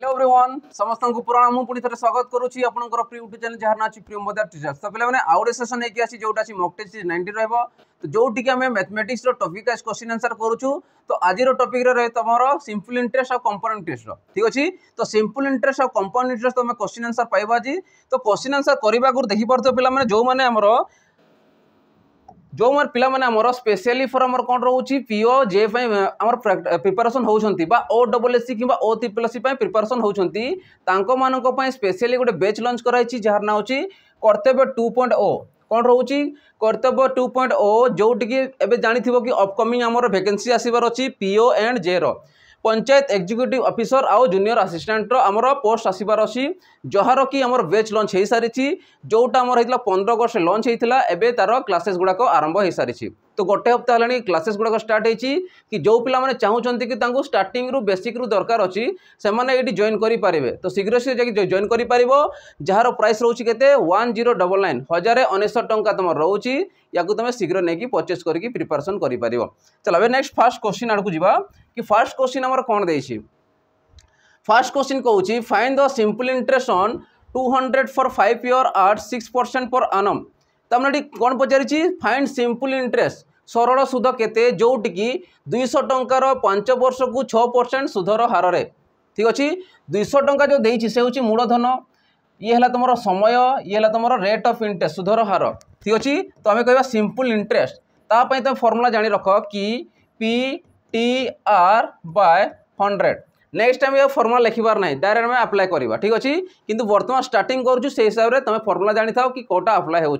Hello everyone समस्त को प्रणाम पुणी थे स्वागत करुच्ची आपंकर प्री यूट्यूब चैनल जहाँ ना प्रियम बदार टीचर्स। तो पे आउ गए सेसन होगी आसी जोटा मॉक टेस्ट 90 रहिबो। तो जोटी आम मैथमेटिक्स टॉपिक आज क्वेश्चन आंसर करूँ। तो आज टॉपिक रहे तुम सिंपल इंटरेस्ट और कंपाउंड इंटरेस्ट ठीक अच्छे। तो सिंपल इंटरेस्ट और कंपाउंड इंटरेस्ट तुम क्वेश्चन आंसर पाइबा आज। तो क्वेश्चन आंसर करने को देखिपे पे जो मैंने जो मोर पिला माने हमर स्पेशली फॉर हमर कोन रहउची पीओ जे पय हमर प्रिपरेशन होउछंती बा ओ डबल एससी किबा ओ ट्रिपल एससी पय प्रिपरेशन होउछंती तांको मानको पय स्पेशली गोटे बैच लॉन्च कराइची जहार ना होची कर्तव्य 2.0 कोन रहउची कर्तव्य 2.0 जोटी कि एबे जानिथिबो कि अपकमिंग हमर वैकेंसी आसीबार अछि पीओ एंड जे रो पंचायत एग्जीक्यूटिव ऑफिसर आउ जूनियर असिस्टेंट आमर पोस्ट आसबार अच्छी जहार कि आमर बैच लॉन्च हो सारी जोटा आमर होता 15 अगस्त लॉन्च होता एबे तार क्लासेस गुड़ाक आरंभ हो सारी। तो गोटे हप्ता है क्लासेस गुड़ाक स्टार्ट होती कि जो पिला माने चाहूँगी कि स्टार्टिंग रु बेसिक रु दरकार अच्छी से जॉइन करेंगे। तो शीघ्र से जॉइन कर जार प्राइस रोचे के 1099 1099 टंका तुम रोचे या तुम शीघ्र नहीं परचेस करके प्रिपरेशन कर। चलो नेक्स्ट फास्ट क्वेश्चन आड़ को जावा कि फास्ट क्वेश्चन आमर कौन देछि। फास्ट क्वेश्चन कहूँ find the simple interest on 200 for 5 year at 6% per annum। तमने कौन पचारि फाइंड सिंपल इंटरेस्ट सरल सुध केते जोटी कि 200 टंकार 5 वर्ष को 6% सुधर हार रे ठीक अच्छे। 200 टंका जो देछि से होछि मूलधन ये है तुम समय ये है तुम रेट ऑफ इंटरेस्ट सुधर हार ठीक अच्छे। तो आम कह सिंपल इंटरेस्ट तापाई तुम फॉर्मूला जानी रख कि P T R by 100। Next time ये फॉर्मूला लिखबार ना डायरेक्ट में अप्लाई करवा ठीक अच्छे। किंतु वर्तमान स्टार्टिंग करूँ से हिसाब से तुम फॉर्मूला जानी था कि कोटा अप्लाई हो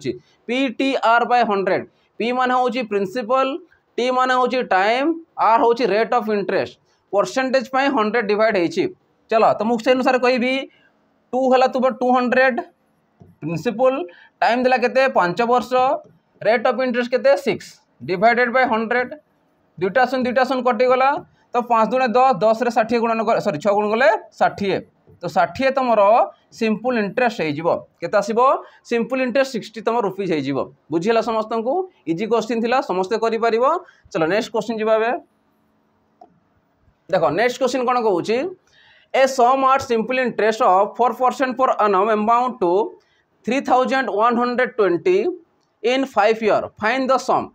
P T R by 100। P माने होची प्रिंसिपल टी माने होची टाइम आर होची rate of interest percentage 100 divide होची। चलो तो मुझे अनुसार कहबी 2 है तुम 200 प्रिंसिपल टाइम देला केते 5 वर्ष रेट ऑफ इंटरेस्ट केते 6 डिवाइडेड बाय 100 दुईटा शून कटिगला। तो 5 दूने 10 10 रे 60 गुणन सॉरी 6 गुण गले 60 तो 60 तुम सिंपल इंटरेस्ट हो सिंपल इंटरेस्ट 60 तुम रुपीज हो बुझीला समस्त को इजी क्वेश्चन थिला समस्ते करि परिबो। चलो नेक्स्ट क्वेश्चन जीवा देखो नेक्स्ट क्वेश्चन कौन कहूँ a sum at simple interest of 4% per annum amount to 3120 in 5 year find the sum.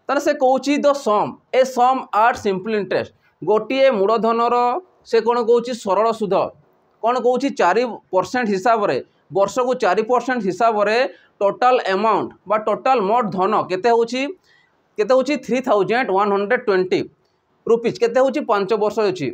ताने से कहूँ the sum a sum at simple interest गोटे मूलधनर से कौन कहूँ सरल सुध कौन कहूँ 4% हिसाब रे वर्ष को 4% हिसाब रे टोटाल अमाउंट बा टोटाल मोट धन केते होची 3120 रुपीज केते होची 5 वर्ष होची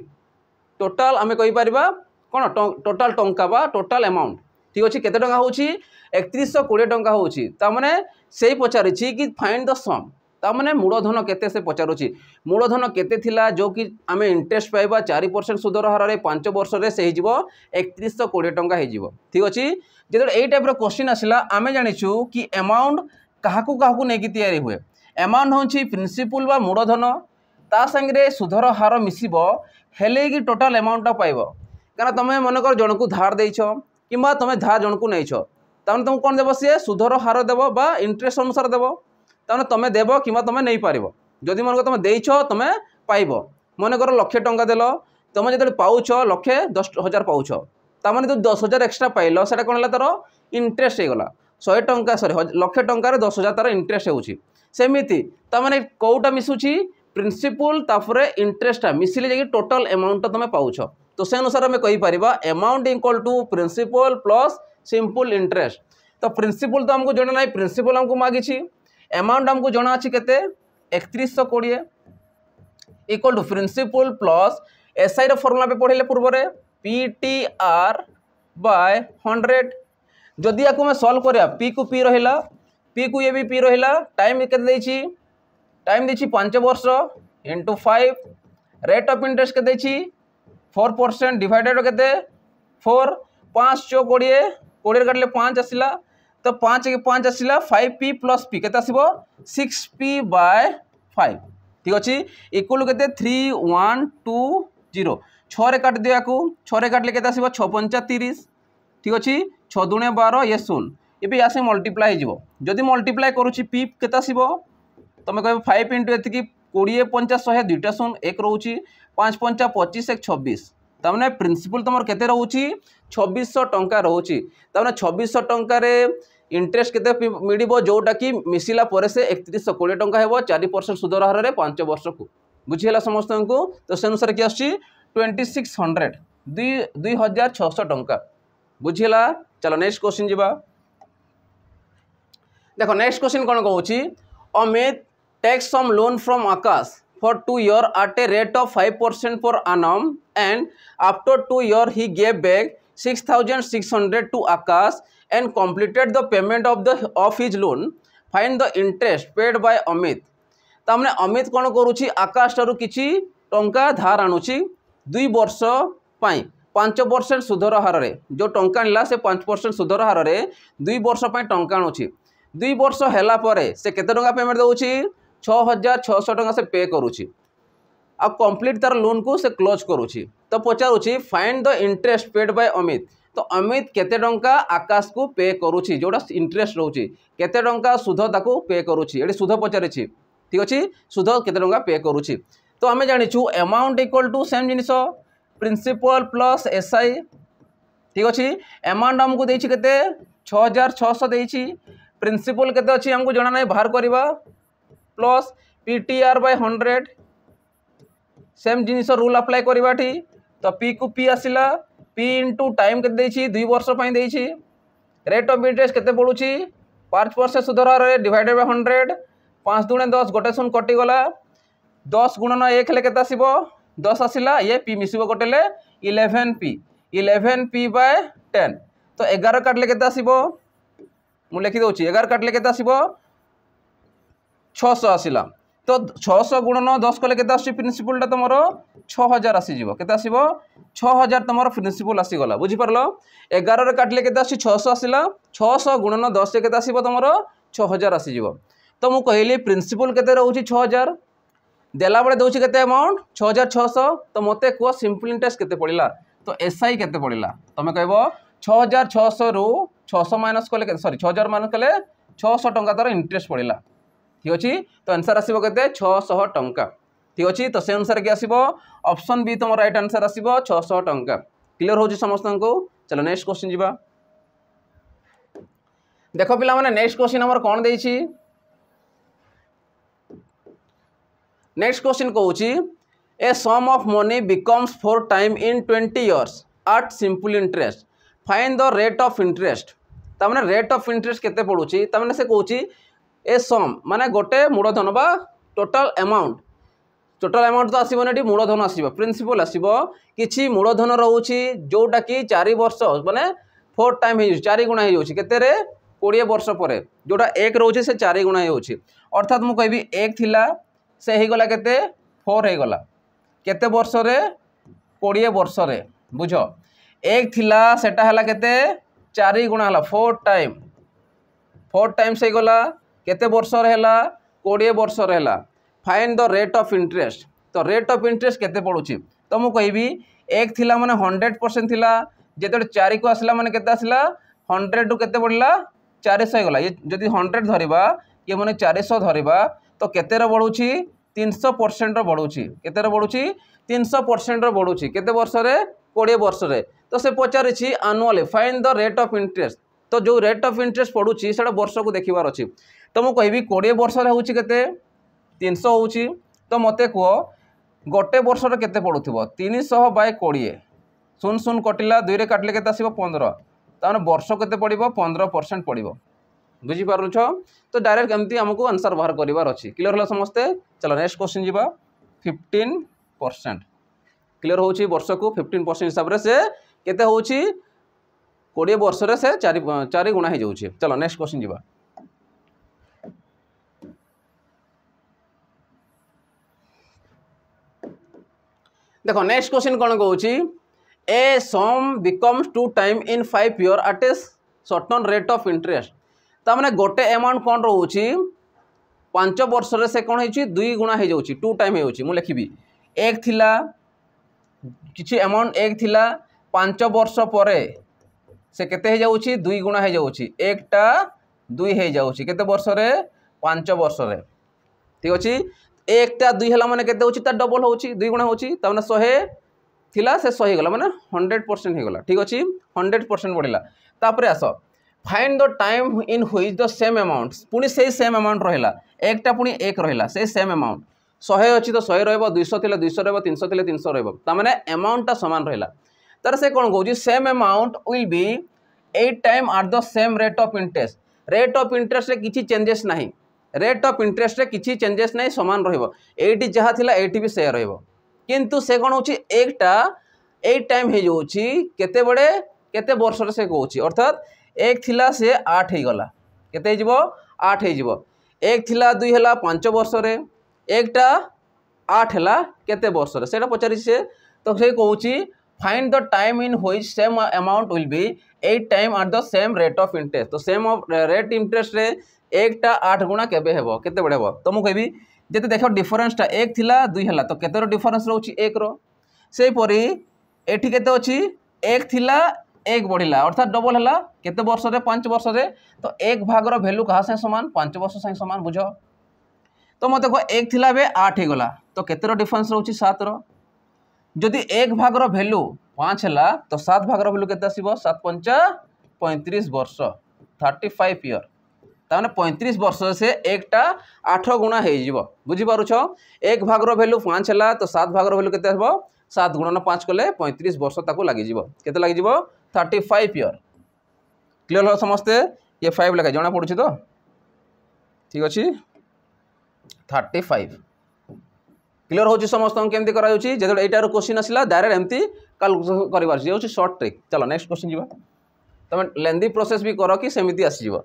टोटाल आमे कहि परिबा कोन टोटाल टंका बा टोटाल अमाउंट ठीक अच्छे केते टंका होची 3120 टंका होची। ता माने सेही पचारिछि कि फाइंड द सम ता माने मूलधन केते से पचारुछि मूलधन केते थिला जो कि आमे इंटरेस्ट पाइबा 4% सुदर हार रे 5 वर्ष रे से हिजिवो 3120 टंका हिजिवो ठीक अच्छे। जेतो एई टाइप रो क्वेश्चन आसिला आमे जानिछु कि अमाउंट काहाकू काहाकू नेकी तयारी हुए। अमाउंट होछि प्रिंसिपल बा मूलधन ता संगे सुधर हार मिसिबो हेले कि टोटाल अमाउंट पाइबो। कारण तुम मनकर जन को धार देछ कि तुम धार जन को नहींछ तमें तुमको कौन देव सी सुधर हार देव बा इंटरेस्ट अनुसार देव तमें तुम देव कि तुम नहीं पार जदि मन तुम देछ तुम पाइब मनकर 1,00,000 टंका देल तुम जो पाउछ 1,10,000 पाउछ ताने जो 10,000 एक्सट्रा पाइल से कौन है तार इंटरेस्ट होगा 100 टंका सॉरी 1,00,000 टंकार 10,000 तार इंटरेस्ट होमती ताने कौटा मिसुची प्रिंसिपल ताफरे इंटरेस्ट मिसिले जाकि टोटाल अमाउंट तुम पाउछ। तो से अनुसार आम कहीपर amount equal to principal plus simple interest. तो प्रिंसिपल तो हमको जना ना प्रिंसिपल हमको मागी अमाउंट हमको जना अच्छी केते 3120 equal to principal plus SI रो फॉर्मूला पे पढ़ले पूर्व रे पी टी आर बाय 100 जदि या मैं सॉल्व करिया पी को पी रहिला पी को ये भी पी रहिला टाइम केते देछि टाइम देछि 5 वर्ष इंटू 5 रेट ऑफ इंटरेस्ट के देछि 4% डिवाइडेड केते 4 5 चौ 20 20 काटले 5 आसिला तो 5 के 5 आसिला 5p प्लस p केते आसीबो 6p बाय 5 ठीक अछि इक्वल केते 3120 6 रे काट दिया को 6 रे काटले केते आसीबो 6 5 30 ठीक अछि 6 दूने 12 ये 0 ये भी आसे मल्टीप्लाई हिजिवो जदि मल्टीप्लाई करूची p केते आसीबो तुम कह 5 इंटू एति 20 50 100 दुईटा 0 1 रोची 5 5 25 1 26 तमने प्रिंसिपल तुम केते रोची 2600 टंका रोची तमने 2600 टंकार इंटरेस्ट केते मिडिबो जोटा कि मिसिला परे से 3120 टंका हेबो 4% सुदर हार रे 5 वर्ष को बुझिला समस्त को। तो से अनुसार कि आछि 2600 2600 टंका बुझिला। चलो नेक्स्ट क्वेश्चन जीवा। देखो नेक्स्ट क्वेश्चन कौन कहूँ Amit takes some loan from Akash for 2 years at a rate of 5% per annum and after 2 years he gave back 6600 to Akash and completed the payment of his loan. Find the interest paid by Amit. तामने अमित कौन करुच्ची आकाश ठारू किछि टंका धार आणुची 2 वर्ष पाई 5% सुधर हार रे जो टंका आनला से 5% सुधर हार रे 2 वर्ष पाई टंका आणुची 2 वर्ष हैला परे से केते टंका पेमेंट दउची 6600 टंका से पे करुच्ची आ कंप्लीट तार लोन को से क्लोज करुच्ची। तो पचारुच्ची find the interest paid by Amit. तो अमित केते टंका आकाश को पे करुच्ची जोड़ा इंटरेस्ट रोची केते टंका सुध ताको पे करुच्ची एडी सुध पचारिछि ठीक अछि सुध केते टंका पे करुच्ची। तो आमे जानिछु अमाउंट इक्वल टू सेम जिनिस प्रिंसिपल प्लस एसआई ठीक अछि। अमाउंट हमको देछि केते 6600 देछि प्रिंसिपल केते अछि हमको जणा नै बाहर करबा प्लस पीटीआर बाय 100 सेम जिनिस रूल अप्लाई करबा ठी। तो पी को पी आसिला पी इंटू टाइम केते देछि 2 वर्ष पई देछि रेट ऑफ इंटरेस्ट केते पडुछि 5% सुधर रे डिवाइडेड बाय 100 5 दुणे 10 गोटे सुन कटि गला 10 गुणन 1 ले केते आसीबो 10 आसिला ये पी मिसिबो गोटेले 11p बाय 10 तो 11 काटले केते आसीबो मु लिखि दोछि 11 काटले केते आसीबो 600 आसिला। तो 600 गुणन 10 कले केते आसी प्रिंसिपल ता तमरो 6000 आसी जीवो केते आसीबो 6000 तमरो प्रिंसिपल आसी गला बुझी परलो 11 रे काटले केते आसी 600 आसिला 600 गुणन 10 केते आसीबो तमरो 6000 आसी जीवो। तो मु कहली प्रिंसिपल केते रहउची 6000 देला बळे दोछि केते अमाउंट 6600 तो मते को सिंपल इंटरेस्ट केते पड़िला तो एसआई केते पड़िला तमे कहबो 6600 रु 600 माइनस कले सॉरी 6000 माइनस कले 600 टंका तार इंटरेस्ट पड़िला ठीक अछि। तो आंसर आसीबो केते 600 टंका ठीक अछि। तो से अनुसार के आसीबो ऑप्शन बी तुम राइट आंसर आसीबो 600 टंका। क्लियर होछि समस्त को। चलो नेक्स्ट क्वेश्चन जीवा। देखो पिला माने नेक्स्ट क्वेश्चन हमर कोन देछि नेक्स्ट क्वेश्चन कहूँ a sum of money becomes 4 time in 20 years at simple interest find the rate of interest. तामने रेट ऑफ इंटरेस्ट केते पडुची तामने से कहूँ ए सम माने गोटे मूलधन बा टोटल अमाउंट तो आसीबो नेटी मूलधन आसीबो प्रिंसिपल आसीबो किछि मूलधन रहउची जोटा कि 4 वर्ष माने 4 टाइम हे 4 गुणा हे होची केते रे 20 वर्ष परे जोटा 1 रहउची से 4 गुणा हे होची अर्थात मु कहबी 1 थिला से हे गला केते 4 हे गला केते वर्ष रे 20 वर्ष रे बुझ 1 थिला सेटा हला केते 4 गुणा हला 4 टाइम से गला केते वर्ष रे हला 20 वर्ष रे हला। Find the rate of interest. तो रेट ऑफ इंटरेस्ट केते पडुची तो मु कहबी 1 थिला माने 100% थिला जेते 4 को आसला माने केते आसला 100 टू केते पडला 400 हे गला ये जदी 100 धरिबा ये माने 400 धरिबा तो केते रे बढुची 300% रो बढुची केते रे बढुची 300% रो बढुची केते वर्ष रे 20 वर्ष रे। तो से पचारिछि annually find the rate of interest. तो जो रेट ऑफ इंटरेस्ट पडुची सेटा वर्ष को देखिबार अछि तो मु कहबी 20 वर्ष रे होउची केते 300 होउची तो मते को गोटे वर्ष रे केते पडुथिबो 300 बाय 20 सुन सुन कटिला 2 रे काटले केते आसीबो 15 ताने वर्ष केते पडिबो 15% पडिबो बुझी पारुछ। तो डायरेक्ट एमती हमको आंसर बाहर करिवार अछि। क्लियर होला समस्ते। चलो नेक्स्ट क्वेश्चन जीवा 15% क्लियर होउची वर्ष को 15% हिसाब रे से केते होउची 20 वर्ष रे से 4 गुणा हे जाउची। चलो नेक्स्ट क्वेश्चन जीवा। देखो नेक्स्ट क्वेश्चन कौन कहूँ a sum becomes 2 time in 5 years at a certain rate of interest। तामने गोटे अमाउंट कौन रोची 5 वर्ष रे से कौन है 2 गुणा हो जाउची 2 टाइम हो मु लिखिबी 1 थिला किछि अमाउंट 1 थिला 5 वर्ष परे से केते हो जाउची 2 गुणा हो जाउची 1 टा 2 हो जाउची केते वर्ष रे 5 वर्ष रे ठीक अछि 1 टा 2 हला माने केते होची ता डबल होची 2 गुणा होची तामने 100 थिला से 100 गला माने 100% हो गला ठीक अछि 100% बढ़िला तापर आस find the time in which the same amount पुनी से सेम अमाउंट रहिला एकटा पुनी एक रहिला से सेम अमाउंट 100 अछि तो 100 रहबो 200 थिला 200 रहबो 300 थिला 300 रहबो ता माने अमाउंट ता समान रहिला तर से कोन कहूची same amount will be 8 time at the same rate of interest रे किछि चेंजेस नाही रेट ऑफ इंटरेस्ट रे किछि चेंजेस नाही समान रहबो एटी जहा थिला एटी भी से रहबो किंतु से कोन होची एकटा 8 टाइम हे जोची केते बडे केते वर्ष रे से कहूची अर्थात एक थिला से 8 हे गला केते हे जिवो 8 हे जिवो एक थिला 2 हला 5 वर्ष रे एकटा 8 हला केते वर्ष रे सेटा पचारि से तो से कहूची find the time in which same amount will be 8 time at the same rate of interest तो सेम रेट इंटरेस्ट रे एकटा 8 गुणा केबे हेबो केते बडे हेबो तो मु कहबी जेते देखो डिफरेंस टा एक थिला 2 हला तो केते रो डिफरेंस रहउची 1 रो सेही परी एठी केते अछि एक थिला एक बढ़िला अर्थात डबल हला केते वर्ष रे 5 वर्ष रे तो एक भाग रो वैल्यू कहा से समान 5 वर्ष से समान बुझो तो मत देखो एक थिला बे 8 हे गला तो केते रो डिफरेंस रहउची 7 रो जदि एक भाग रो वैल्यू 5 हला तो 7 भाग रो वैल्यू केते आसीबो 7 5 35 वर्ष 35 ईयर ताने 35 वर्ष से एकटा 8 गुणा हे जिवो बुझी पारुछो एक भाग रो वैल्यू 5 हला तो 7 भाग रो वैल्यू केते आसीबो 7 गुणन 5 कले 35 वर्ष ताको लागि जिवो केते लागि जिवो 35 ईयर क्लियर हो समस्ते ये 5 लगा जणा पडुछि तो ठीक अछि 35 क्लियर होछि समस्त केमती करा होछि जेतो एटार क्वेश्चन आसिला डायरेक्ट एमती कैलकुलेशन करबार जे होछि शॉर्ट ट्रिक चलो नेक्स्ट क्वेश्चन जिवो तमे लेंदी प्रोसेस भी करो कि सेमिति आसी जिवो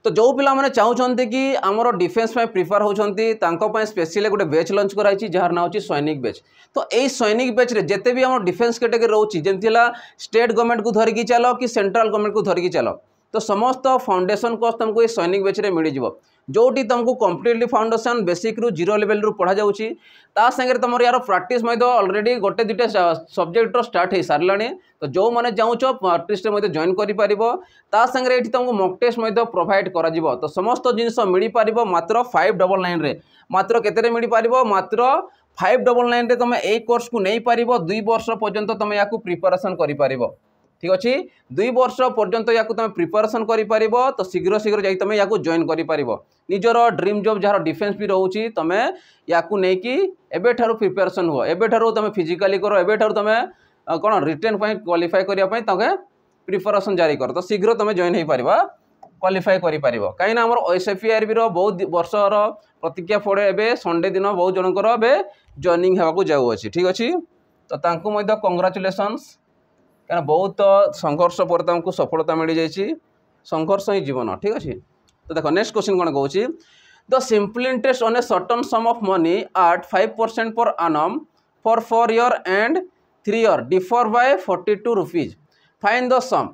तो जो पिला माने चाहउछन्ते कि हमरो डिफेंस में प्रिपेयर होछन्ती तांको पय स्पेशली गोटे बैच लॉन्च कराइछि जहार नाम होछि सैनिक बैच तो एई सैनिक बैच रे जेते भी हमर डिफेंस कैटेगरी रहउछि जेंतिला स्टेट गवर्नमेंट को धरि कि चलो कि सेंट्रल गवर्नमेंट को धरि कि चलो तो समस्त फाउंडेशन कोर्स तुमको ए सैनिक बैच रे मिली जिवो जोटी तुमको कंप्लीटली फाउंडेशन बेसिक रु जीरो लेवल रु पढ़ा जाउछि ता संगे तुमर यार प्रैक्टिस मै ऑलरेडी गोटे दुटे सब्जेक्ट रो स्टार्ट हे सारलाणी तो जो माने जाउछो प्रैक्टिस रे मै जॉइन करि परिबो ता संगे एठी तुमको मॉक टेस्ट मै प्रोवाइड करा जिवो तो समस्त जिंस मिली परिबो मात्र 599 रे मात्र केते रे मिली परिबो मात्र 599 रे तुम ए कोर्स को नै परिबो 2 वर्ष पर्यंत तुम याकू प्रिपरेशन करि परिबो ठीक अछि 2 वर्ष पर्यंत याकू तुम प्रिपरेशन करि परिबो तो शीघ्र शीघ्र जाई तुम याकू जॉइन करि परिबो निजर ड्रीम जॉब जहार डिफेंस भी रहउछि तुम याकू नै कि एबे ठारो प्रिपरेशन हो एबे ठारो तुम फिजिकली करो एबे ठारो तुम कोन रिटन पय क्वालिफाई करिया पय तके प्रिपरेशन जारी कर तो शीघ्र तुम जॉइन हे परिबा क्वालिफाई करि परिबो काई ना हमर एसएफआईआरबी रो बहुत वर्ष रो प्रतिज्ञा पड़े एबे संडे दिन बहुत जनकर एबे जॉइनिंग हेबा को जाउ अछि ठीक अछि तो तांको मध्ये कांग्रेचुलेशंस कारण बहुत संघर्ष पर तुमको सफलता मिल जाइए संघर्ष ही जीवन ठीक अच्छे तो देखो नेक्स्ट क्वेश्चन कौन कहूँ the simple interest on a certain sum of money at 5% per annum for 4 year and 3 year differ by 42 rupees find the sum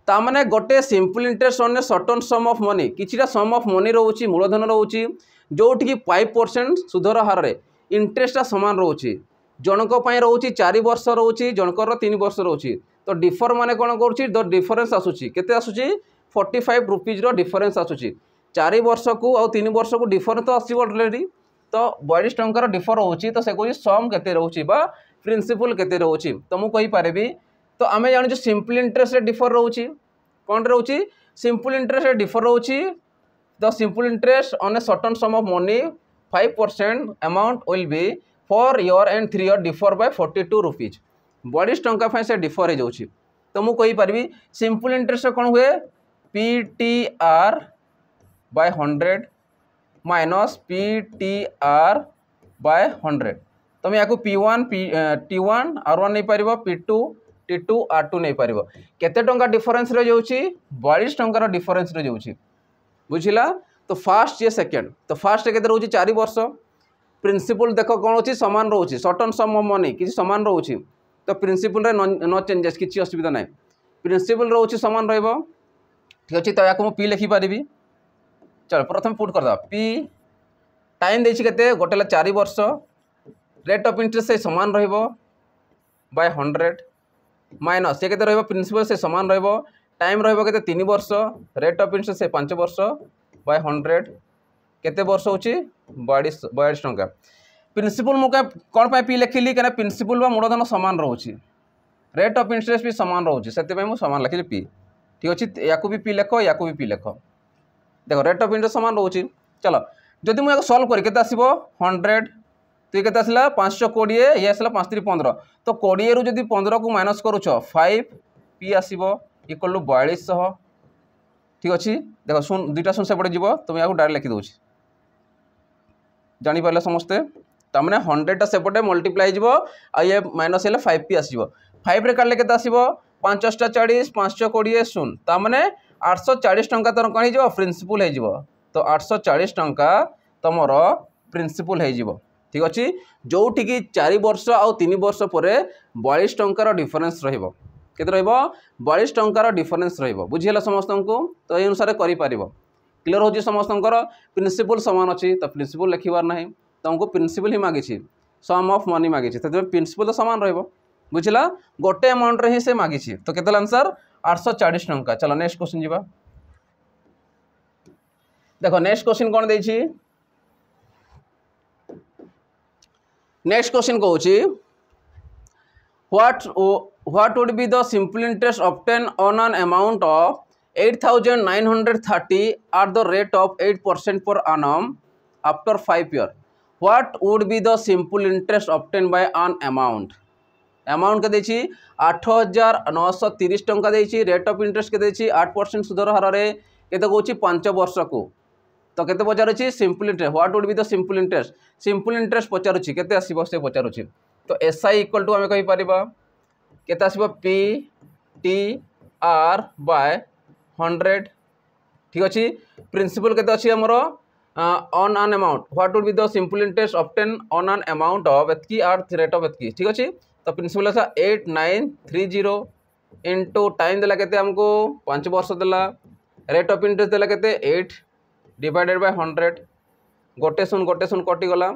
तामाने गोटे simple interest on a certain sum of money किछिटा sum of money रोची मूलधन रोची जोठी की 5% सुधर हार रे इंटरेस्ट समान रोची जनक पय रोची 4 वर्ष रोची जनकर 3 वर्ष रोची तो डिफर माने कोन करछि द डिफरेंस आसुची केते आसुची 45 रुपीज रो डिफरेंस आसुची 4 वर्ष को और 3 वर्ष को डिफर तो आसी ऑलरेडी तो 22 टंकार डिफर होची तो से कोइ सम केते रहउची बा प्रिंसिपल केते रहउची तो मु कहि पारेबी तो आमे जानि जो सिंपल इंटरेस्ट रे डिफर रहउची कोन रहउची सिंपल इंटरेस्ट रे डिफर रहउची the simple interest on a certain sum of money 5% amount will be 4 year and 3 year differ by 42 rupees 22 टंका से डिफर हो जाउची तो मु कहि परबी सिंपल इंटरेस्ट कोन हुए PTR by 100 minus PTR by 100 तुम याकू P1 T1 R1 नहीं पारिबो P2 T2 R2 नहीं पारिबो केते टंका डिफरेंस रे जाउची 22 टंका डिफरेंस रे जाउची बुझिला तो फर्स्ट ये सेकंड तो फर्स्ट केते रहउची 4 वर्ष प्रिंसिपल देखो कौन अच्छी सामान रोचे सर्टन सम मनी किसी सामान रोचे तो प्रिंसिपल रे नो चेंजेस किसी असुविधा ना प्रिंसिपल रोचे सामान रहिबो ठीक अछि तो याको मु पी लिखि पारिबी चल प्रथम पुट कर दा पी टाइम देछि केते गोटेला 4 वर्ष रेट ऑफ इंटरेस्ट से सामान रहिबो बाय 100 माइनस से केते रहिबो प्रिंसिपल से सामान रहिबो टाइम रहिबो केते 3 वर्ष रेट ऑफ इंटरेस्ट से 5 वर्ष बाय 100 केते वर्ष होची 22 टंका प्रिंसिपल मुझे कौन पर पी लिखिली क्या प्रिंसिपल बा मूलधन सामान रोचे रेट ऑफ इंटरेस्ट भी सामान रोचे से मुझे सामान लिखिली पी ठीक अच्छे या भी पी लिख या भी पी लिख देख रेट ऑफ इंटरेस्ट सामान रोचे चलो जदि मुझे सल्व करी केते आसीबो 100 तो ये आसला 520 ये आसला 5 3 15 तो 20 रु जदि 15 को माइनस करुछ 5 पी आसीबो इक्वल टू 4200 ठीक अच्छे देख शून दुईटा शून सेपटे जीव तुम या डायरेक्ट लिखि दूँ जापर समस्ते तमें 100टा सेपटे मल्टीप्लाई जीव आ ये माइनस हेल्ले 5 पी आसो 5 रे काटले केते आसीबो 5 * 40 520 शून तामने 840 टंका तर कौन हो प्रिंसिपल हो तो 840 टंका तुमर प्रिंसिपल हो ठीक अच्छे जो कि 4 वर्ष आउ 3 वर्ष पर 42 टंकार डिफरेन्स रते 42 टंकार डिफरेन्स बुझीगला समस्त को तो ये अनुसार कर क्लियर हो समस्त प्रिंसिपल सामान अच्छी तो प्रिंसिपल लिखबार ना तुमको प्रिंसिपल ही मागी सम ऑफ मनी मागी प्रिंसिपल तो सामान बुझला गोटे अमाउंट रे ही से मागी तो केते आंसर 840 टंका। चलो नेक्स्ट क्वेश्चन जीवा देखो नेक्स्ट क्वेश्चन कौन देछि नेक्स्ट क्वेश्चन कहूँ what would be the simple interest obtained on an amount of 8,930 at the rate of 8% per annum after 5 years what would be the simple interest obtained by an amount के देछि 8,930 टंका देछि rate of interest के देछि 8% सुधर हार रे केते कहूँ 5 वर्ष को तो केते पचारुछि simple interest what would be the simple interest पचारुछि केते आसीबो से पचारुछि तो एसआई इक्वल टू आमे कहि परिबा केते आसीबो पी टी आर बाय 100 ठीक अछि प्रिंसिपल केते अछि हमर on an amount what would be the simple interest obtain on an amount of एतकी आर रेट ऑफ एतकी ठीक अछि तो प्रिंसिपल आसा 8930 इनटू टाइम देला केते हमको 5 वर्ष देला रेट ऑफ इंटरेस्ट देला केते 8 डिवाइडेड बाय 100 गोटे शून कटिगला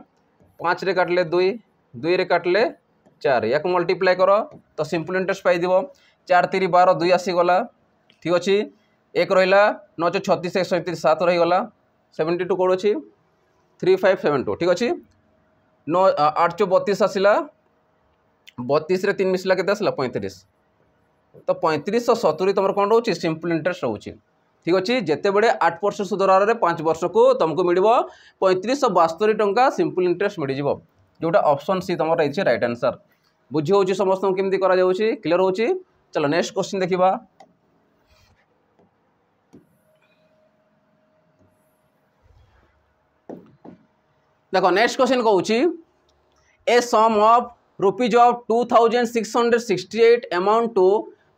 5 रे काटले 2 2 रे काटले 4 या मल्टीप्लाई कर तो सिंपल इंटरेस्ट पाई 4 3 12 2 आसीगला ठीक अच्छे एक रहा 9 36 37 7 रहीगला 72 कौन अच्छी 3572 ठीक अच्छे 9 8 32 आसला 32 रे 3 मिसला के आसला 35 तो 3570 तुम कौन रोचे सिंपल इंटरेस्ट रोचे ठीक अच्छे जिते बड़े 8% सुधर 5 वर्ष को तुमको मिल 3572 टंका सिंपल इंटरेस्ट मिल जोटा ऑप्शन सी तुम रही राइट आंसर बुझी हो समस्त केमती करा जाउछि क्लियर हो चलो नेक्स्ट क्वेश्चन देखिबा देखो नेक्स्ट क्वेश्चन कहूँ a sum of rupees of 2668 amount to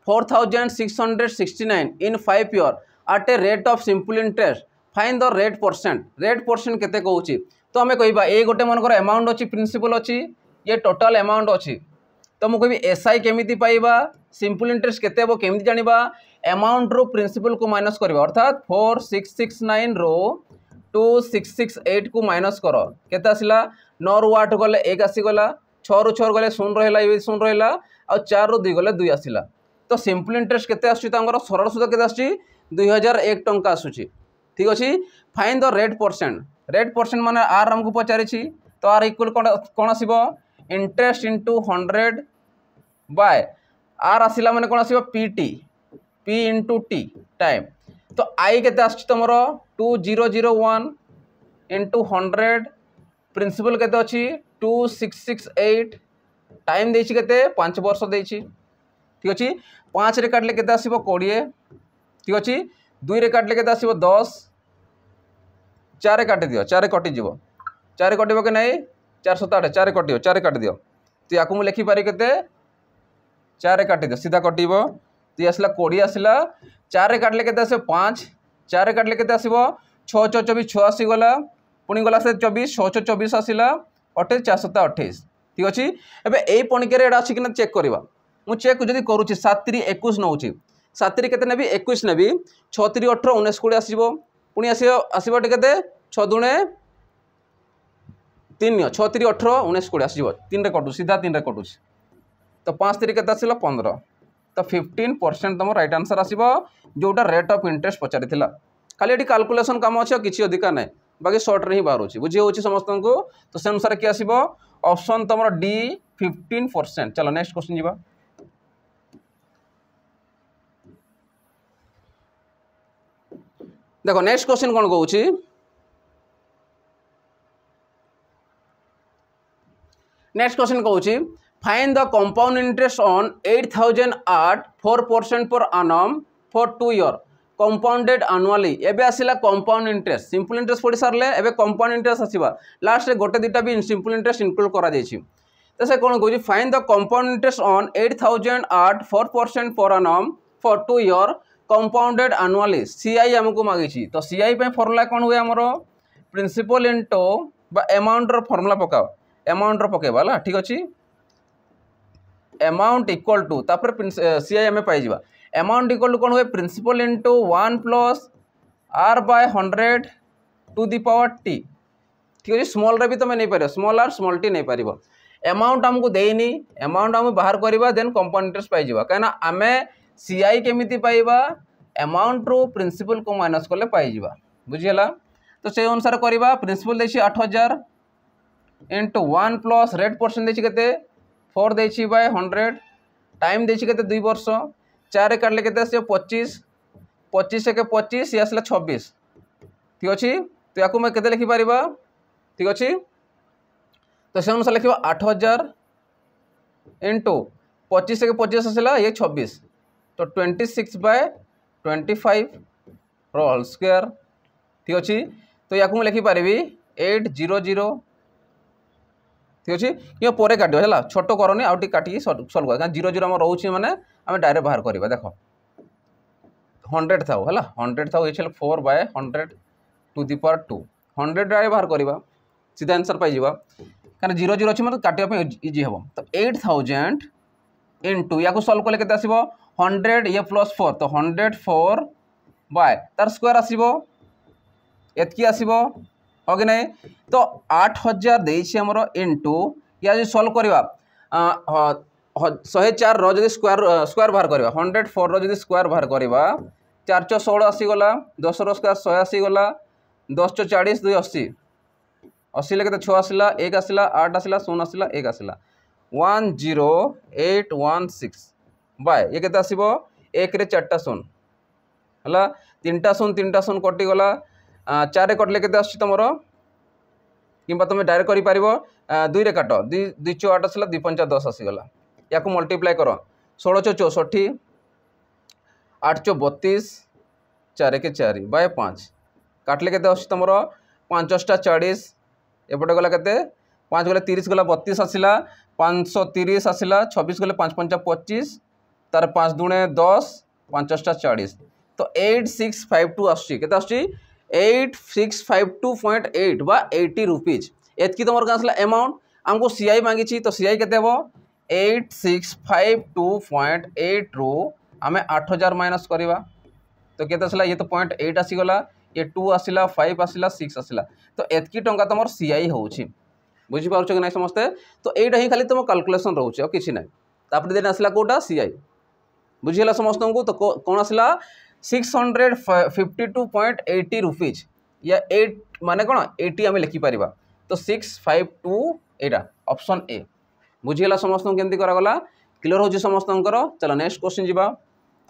4669 in 5 years at a rate of simple interest find the rate percent केते कहूँ तो आम कह ये गोटे मनकर अमाउंट अच्छी प्रिंसिपल अच्छी ये टोटाल अमाउंट अच्छी तो मुझे कह एसआई केमिति पाइबा सिंपल इंटरेस्ट केते हम केमिति जानिबा अमाउंट रो प्रिंसिपल को माइनस करबा अर्थात 4669 रो 2668 को माइनस कर केते आसिला 9 रु 8 गले 1 आसीगला 6 रु 6 गले 0 रहिला ये 0 रहिला आ 4 रु 2 गले 2 आसिला तो सिंपल इंटरेस्ट केते आसुची तांगर सरल सूद केते आसुची 2001 टंका आसुची ठीक अछि फाइंड द रेट परसेंट माने आर हमको पचारिछि तो आर इक्वल कोन आसीबो इंटरेस्ट इनटू 100 बाय आर आसिला माने कोन आसीबो PT P into T time तो आई केते आसुची तमरो 2001 इनटू 100 प्रिंसिपल केते अछि 2668 टाइम देछि केते 5 वर्ष देछि ठीक अछि 5 रे काटले केते आसीबो 20 ठीक अछि 2 रे काटले केते आसीबो 10 4 रे काटि दियो 4 रे कटि जीवो 4 रे कटिबो के नहीं 408 4 कटियो 4 रे काटि दियो तो याकू मु लिखि पारि केते 4 रे काटि दियो सीधा कटिबो तो आसला 20 आसला 4 रे काटले केते आसीबो 5 4 रे काटले केते आसीबो 6 6 24 6 आसी गला पुणी गला से 24 6 6 24 आसला 28 428 ठीक अछि एबे एई पणिके रे अछि कि चेक करबा मु चेक जदी करूछि 7 3 21 नउछि 7 3 केते नेबी 21 नेबी 6 3 18 19 20 आसीबो पुणी आसीबो आसीबो केते 6 दुणे 3 6 3 18 19 20 आसीबो 3 रे कटु सीधा 3 रे कटु तो 5 3 केते आसीला 15 तो 15% तुम राइट आंसर आसीबो जोटा रेट ऑफ इंटरेस्ट पचारिथिला खाली एटी कैलकुलेशन काम अछि किछि अधिका नै बाकी सर्ट रे ही बाहर बुझी हो समस्त को। तो से अनुसार किए आसो ऑप्शन तुम डी 15%। चलो नेक्स्ट क्वेश्चन जी। देखो नेक्स्ट क्वेश्चन कौन कहूँ, नेक्स्ट क्वेश्चन कहूँ find the compound interest on 8000 at 4% per annum for 2 year compounded annually। एबे आसिला कंपाउंड इंटरेस्ट, सिंपल इंटरेस्ट पढ़ी सारे एबे कंपाउंड इंटरेस्ट आसीबा लास्ट रे गोटे दुटा भी सिंपल इंटरेस्ट इंक्लूड करा जायछि। तो से कोन कहूँ find the compound interest on 8000 at 4% per annum for 2 year compounded annually। CI हमको मागिछि। तो सीआई पे फार्मूला कोन हुए हमरो प्रिंसिपल इनटू बा अमाउंट रो फार्मूला पकाओ, अमाउंट रो पकेबा ला ठीक अछि। अमाउंट इक्वल टू तापर सीआई हमें पाई जिबा अमाउंट इक्वल टू कौन हुए principal into 1 plus r by 100 to the power t ठीक है। स्मॉल रे भी तुम नहीं पार, स्मॉल आर स्मॉल टी नहीं पार। अमाउंट हमको देनी, अमाउंट हम बाहर करवा देन कंपाउंड इंटरेस्ट पाई जिबा कहीं आमे सीआई केमिति पाइबा अमाउंट रो प्रिंसिपल को माइनस करले पाई जिबा बुझिला। तो से अनुसार करवा प्रिंसिपल देछि 8000 इंटू 1 प्लस रेट परसेंट देछि केते 4 देछि बाय 100 टाइम देछि केते 2 वर्ष 4 काटले केते आसे 25 25 के 25 ये आसला 26 ठीक अछि। तो याकू मैं केते लिखि परिबा ठीक अछि। तो से अनुसार लिखिबा 8000 इंटू 25 के 25 आसला ये 26 तो 26 बाय 25 रो होल स्क्वायर ठीक अछि। तो याकू मैं लिखि परिबी 800 ठीक अच्छे ये पर काट है छोट करनी आउट काटिकी सल्व कर 0 0 रोचे मैंने आम डायरेक्ट बाहर करवा। देख 100 था है 100 था ये 4 by 100 to the power 2 100 direct बाहर करवा सीधा आंसर पाई कहीं 0 0 अच्छे मतलब काटा इजी हम। तो 8000 इंटू या सल्व कले के 100 ये प्लस 4 तो 104 बाय तार स्क्वायर आसो एतकी आसो हो कि नहीं। तो 8000 देछि हमर इंटू या जो सॉल्व करवा 104 रो जदि स्क्वायर बाहर करवा 104 रो जदि स्क्वायर बाहर करवा 4 4 16 आसीगला 10 रो स्क्वायर 100 आसीगला 10 4 40 2 80 80 ले 6 आसला 1 आसला 8 आसला 0 आसला 1 आसला 10816 बाय ये केते आसीबो 1 रे 4टा 0 हला 3टा 0 कटि गला 4 कटले केते आछि तमरो किंबा तुम डायरेक्ट करि पारिबो 2 रे काट 2 2 4 8 आसला 2 5 10 आसीगला याकू मल्टीप्लाई करो 16 64 8 32 4 के 4 बाय 5 काटले केते आछि तमरो 5 40 एपटे गला केते 5 गले 30 गला 32 आसिला 530 आसिला 26 गले 5 5 25 तार 5 दुणे 10 5 40 तो 8652 आछि केते आछि 8652.8 बा 80 रुपीज एतकी तुम आसला अमाउंट आमको सीआई मांगी तो सीआई केते हेबो 8652.8 रु आम 8000 माइनस करवा तो केते आसला ये तो 0.8 आसीगला ये 2 आसला 5 आसला 6 आसला तो एतकी टंका तुम सीआई होउछि बुझी पाउछ कि नहीं समस्ते। तो एटा ही खाली तुम कैलकुलेशन रहउछि और किछि नहीं तापर देन आसला कोटा सीआई बुझिला समस्त को। तो कौन आसला 652.80 रुपीज या 8 माने कौन 80 आम लिखिपर तो 652 एटा ऑप्शन ए बुझीगला समस्त केमती करागला क्लियर हो समस्त। चलो नेक्स्ट क्वेश्चन जी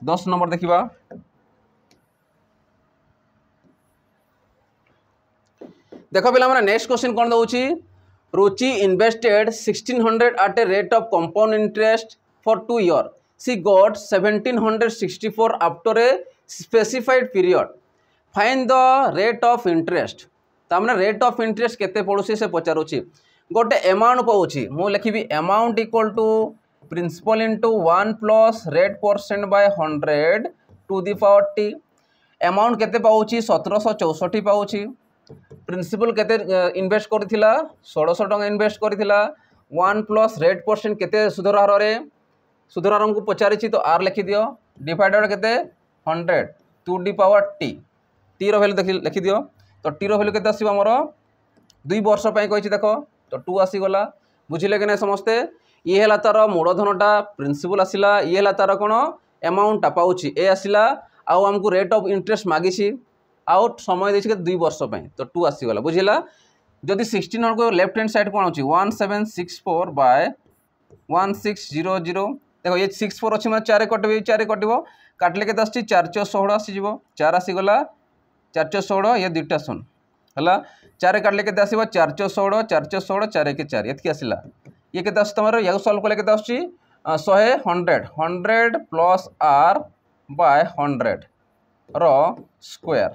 10 नंबर देखा देख पे नेक्स्ट क्वेश्चन कौन दौची रुचि invested 1600 at a rate of compound interest for 2 years she got 1764 after a specified period find the rate of interest। तामने रेट ऑफ इंटरेस्ट केते पड़ुसी से पचारुची गोटे अमाउंट पाउची मु लिखिबी amount equal to principal into 1 plus rate percent by 100 to the power T amount केते पाउची 1764 पाउची प्रिंसिपल केते इन्वेस्ट करथिला 1600 टका इन्वेस्ट करथिला 1 प्लस रेट परसेंट केते सुधर हार रे सुधर हार को पचारिची तो आर लिखि दियो डिवाइडेड केते 100 to the power t t रो वैल्यू लिखि दियो तो टी रो वैल्यू केते आसीबो हमर 2 वर्ष पई कहिछि देखो तो 2 आसी गला बुझिले कि नै समस्ते। ये हला तार मूलधनटा प्रिंसिपल आसिला ये हला तार कोन अमाउंट पाउछि ए आसिला आउ हमको रेट ऑफ इंटरेस्ट मागिछि आउ समय देखिए 2 वर्ष तो 2 आसीगला बुझिला जदि 1600 को लेफ्ट हैंड साइड कौन होची 1764 बाय 1600 देखो ये 64 अच्छी मैं 4 कटबे 4 कटब काटले के 416 आसीज 4 आसीगला 416 ये दुईटा शून है 4 काटले के 416 416 4 के 4 ये आसला ये के तुम या सल्व कले के 100 प्लस आर बाय 100 रो स्क्वायर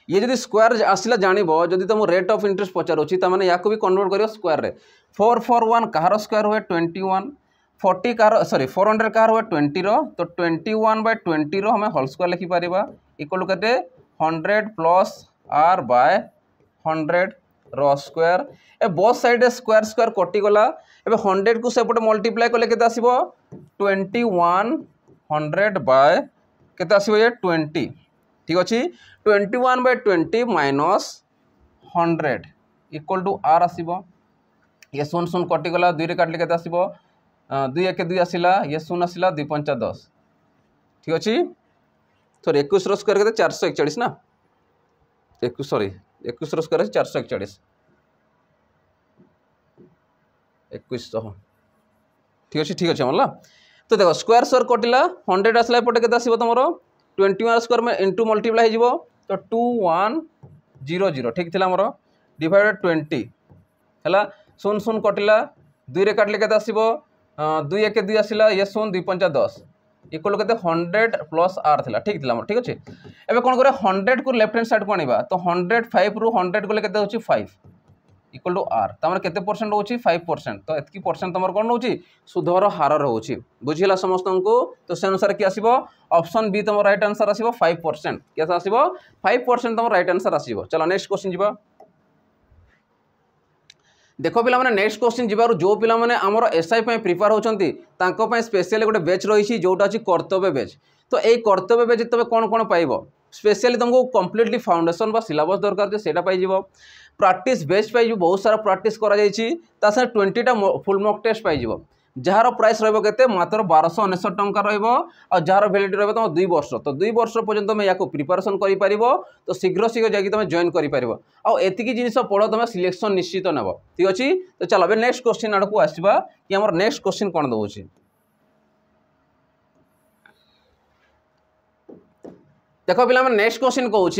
ये जब स्क्वायर आसला जानव जदि तुम रेट ऑफ इंटरेस्ट पचारूँ तमें या भी कन्वर्ट कर स्क्वायर रे 441 कहार स्क्वायर हुए 21 40 कहार सॉरी 400 कहार हुए 20 रो तो 21/20 रो हमें होल स्क्वायर लिखिपर इक्वल टू के 100 प्लस आर बाय 100 रो स्क्वायर ए बोथ साइड स्क्वायर स्क्वायर कटिगला एबे 100 को सेपटे मल्टीप्लाई कले केते आसीबो 2100 बाय केते आसीबो ये 20 ठीक अच्छे 21/20 माइनस 100 इक्वल टू आर आसीबो ये शून शून कटिगला 2 रे काटले केते आसीबो 2 1 2 आसिला ये शून आसिला 2 5 10 ठीक अच्छे सॉरी 21 रो स्क्वायर केते 441 ना 21 सॉरी 21 रो स्क्वायर 441 2100 ठीक अच्छे मतलब तो देखो स्क्वायर स्क्वायर कटिला 100 आसला एपटे केते आसीबो तुमरो 21 स्क्वायर में इंटू मल्टीप्लाई हो तो 2100 ठीक थी मोर डिवाइडेड 20 है शून शून कटिला 2 रे काटले केते आसीबो 2 1 2 आसिला ये शून 2 5 10 इक्वल केते 100 प्लस आर थिला ठीक थिला मोर ठीक अच्छे एबे कोन करे 100 को लेफ्ट हैंड साइड को आनिबा तो 105 रु 100 को केते होची 5 इक्वल टू आर तमर केते परसेंट होची 5% तो एतकी परसेंट तमर कोन होची सुधर हार रहउची बुझिला समस्त को तो से अनुसार कि आसीबो ऑप्शन बी तमर राइट आंसर आसीबो 5% केसा आसीबो 5% तमर राइट आंसर आसीबो चलो नेक्स्ट क्वेश्चन जिबा देखो पिला माने नेक्स्ट क्वेश्चन जिबारु जो पिला माने हमर एसआई पे प्रिपेयर होचंती तांको पे स्पेशली गोटे बैच रही जोटा अछि कर्तव्य बैच तो ए कर्तव्य बैच तबे कोन कोन पाइबो स्पेशली तुमको कंप्लीटली फाउंडेशन बा सिलेबस दरकार जे सेटा पाइ जिवो प्रैक्टिस बेस्ट पाइ बहुत सारा प्रैक्टिस करा जाइछि ता से 20टा फुल मॉक टेस्ट पाइ जिवो जार प्राइस रहबो केते मात्र 1299 टंका रहबो और जार वैलिडिटी रहबो तुम 2 वर्ष तो 2 वर्ष पर्यंत तुम याको प्रिपरेशन करि परिबो तो शीघ्र शीघ्र जाकि तुम जॉइन करि परिबो आ एतिकी जिनिस पढो तुम सिलेक्शन निश्चित नेबो ठीक अछि तो चलो बे नेक्स्ट क्वेश्चन आडको आसीबा कि हमर नेक्स्ट क्वेश्चन कोन दउछि देखो पिला हम नेक्स्ट क्वेश्चन कहूँ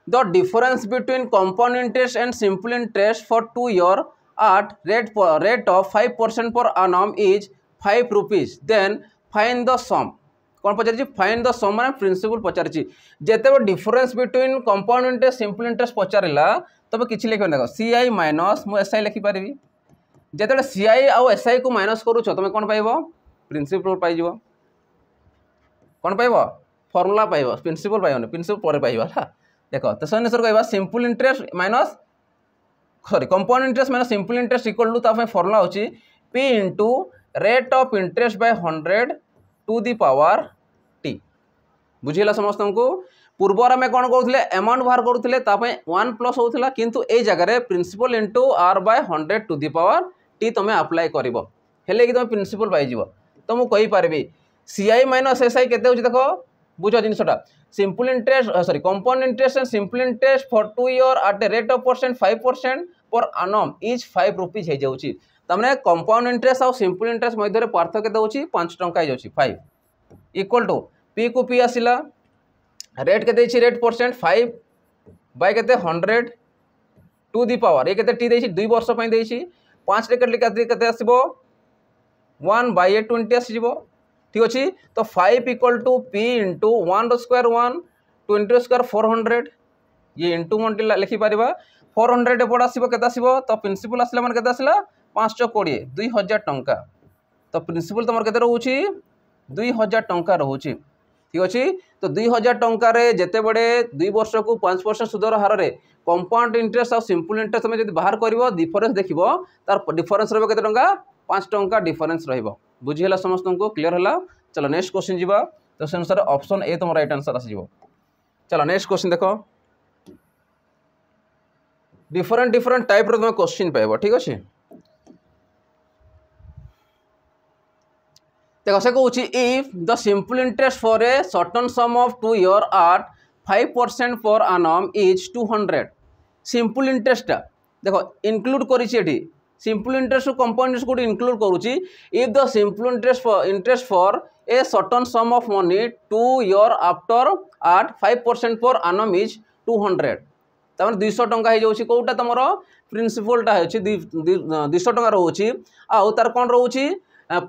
the difference between compound interest and simple interest for 2 year at rate of 5% per annum is 5 rupees then find the sum कौन पचार फाइंड द सम माने प्रिंसिपल पचार जिते difference between compound interest simple interest पचारा तब कि लिख देख सीआई माइनस मु एसआई लिखिपारि जिते सीआई आउ एसआई को माइनस करुच तुम कौन पाइब प्रिंसिपल पाइज कौन पाइब फर्मुला पाइब प्रिंसिपल पाइबन प्रिंसिपल पर पाइबा देख तो से अनुसार कहवा simple interest minus sorry compound interest minus simple interest equal to ताप फर्मुला होची p into rate of interest by 100 to the power t बुझिला समस्त को पूर्वर आम कौन करूँ अमाउंट बाहर करूँ 1 प्लस होता किंतु ए जगह principal into r by 100 to the power t तुम अप्लाई कर कि तुम प्रिंसिपल पाइज तो मुझे कहीपरि सीआई माइनस एसआई केते देखो बुझ जिनटा simple interest sorry compound interest and simple interest for 2 year at rate of 5% per annum is 5 rupees हो जाउची तमने कंपाउंड इंटरेस्ट और सिंपल इंटरेस्ट मध्य पार्थक्य देउची 5 टंका हो जाउची 5 इक्वल टू p को p आसिला रेट केते छी रेट परसेंट 5 बाय केते 100 टू दी पावर ये केते t देछि 2 वर्ष पय देछि 5 रे कटले केते आसीबो 1 बाय 20 आसीबो ठीक अच्छे तो 5 इक्वल टू p इंटू 1 रो स्क्वायर 1 20 रो स्क्वायर 400 ये इंटू मंटी लिखिपर 400 एपट आसो के तो प्रिंसिपल आसला मैंने के 520 2000 टंका तो प्रिंसिपल तुम के रोचे 2000 टंका रोचे ठीक अच्छे तो 2000 टंकार जिते बड़े 2 वर्ष को 5% सुधर हार में कंपाउंड इंटरेस्ट और सिंपल इंटरेस्ट तुम जब बाहर कर डिफरेन्स देख तार डिफरेन्स रहा टंका 5 टंका डिफरेन्स बुझीला समस्त को क्लियर है चलो नेक्स्ट क्वेश्चन जी तो से अनुसार ऑप्शन ए तुम राइट आंसर आस चलो नेक्स्ट क्वेश्चन देख डिफरेंट डिफरेंट टाइप रो तुम क्वेश्चन पाइब ठीक अच्छे देखो से कहूँ if the simple interest for a certain sum of 2 year at 5% per annum is 200 simple interest देखो इनक्लूड करी सिंपल इंटरेस्ट कंपाउंड इंटरेस्ट को इनक्लूड करूची if the simple interest for a certain sum of money 2 year after at 5% per annum is 200 तमें 200 टंका हो जाऊँगी कौटा तुम प्रिंसिपलटा हो 200 टंका रोचे आउ तार कौन रोचे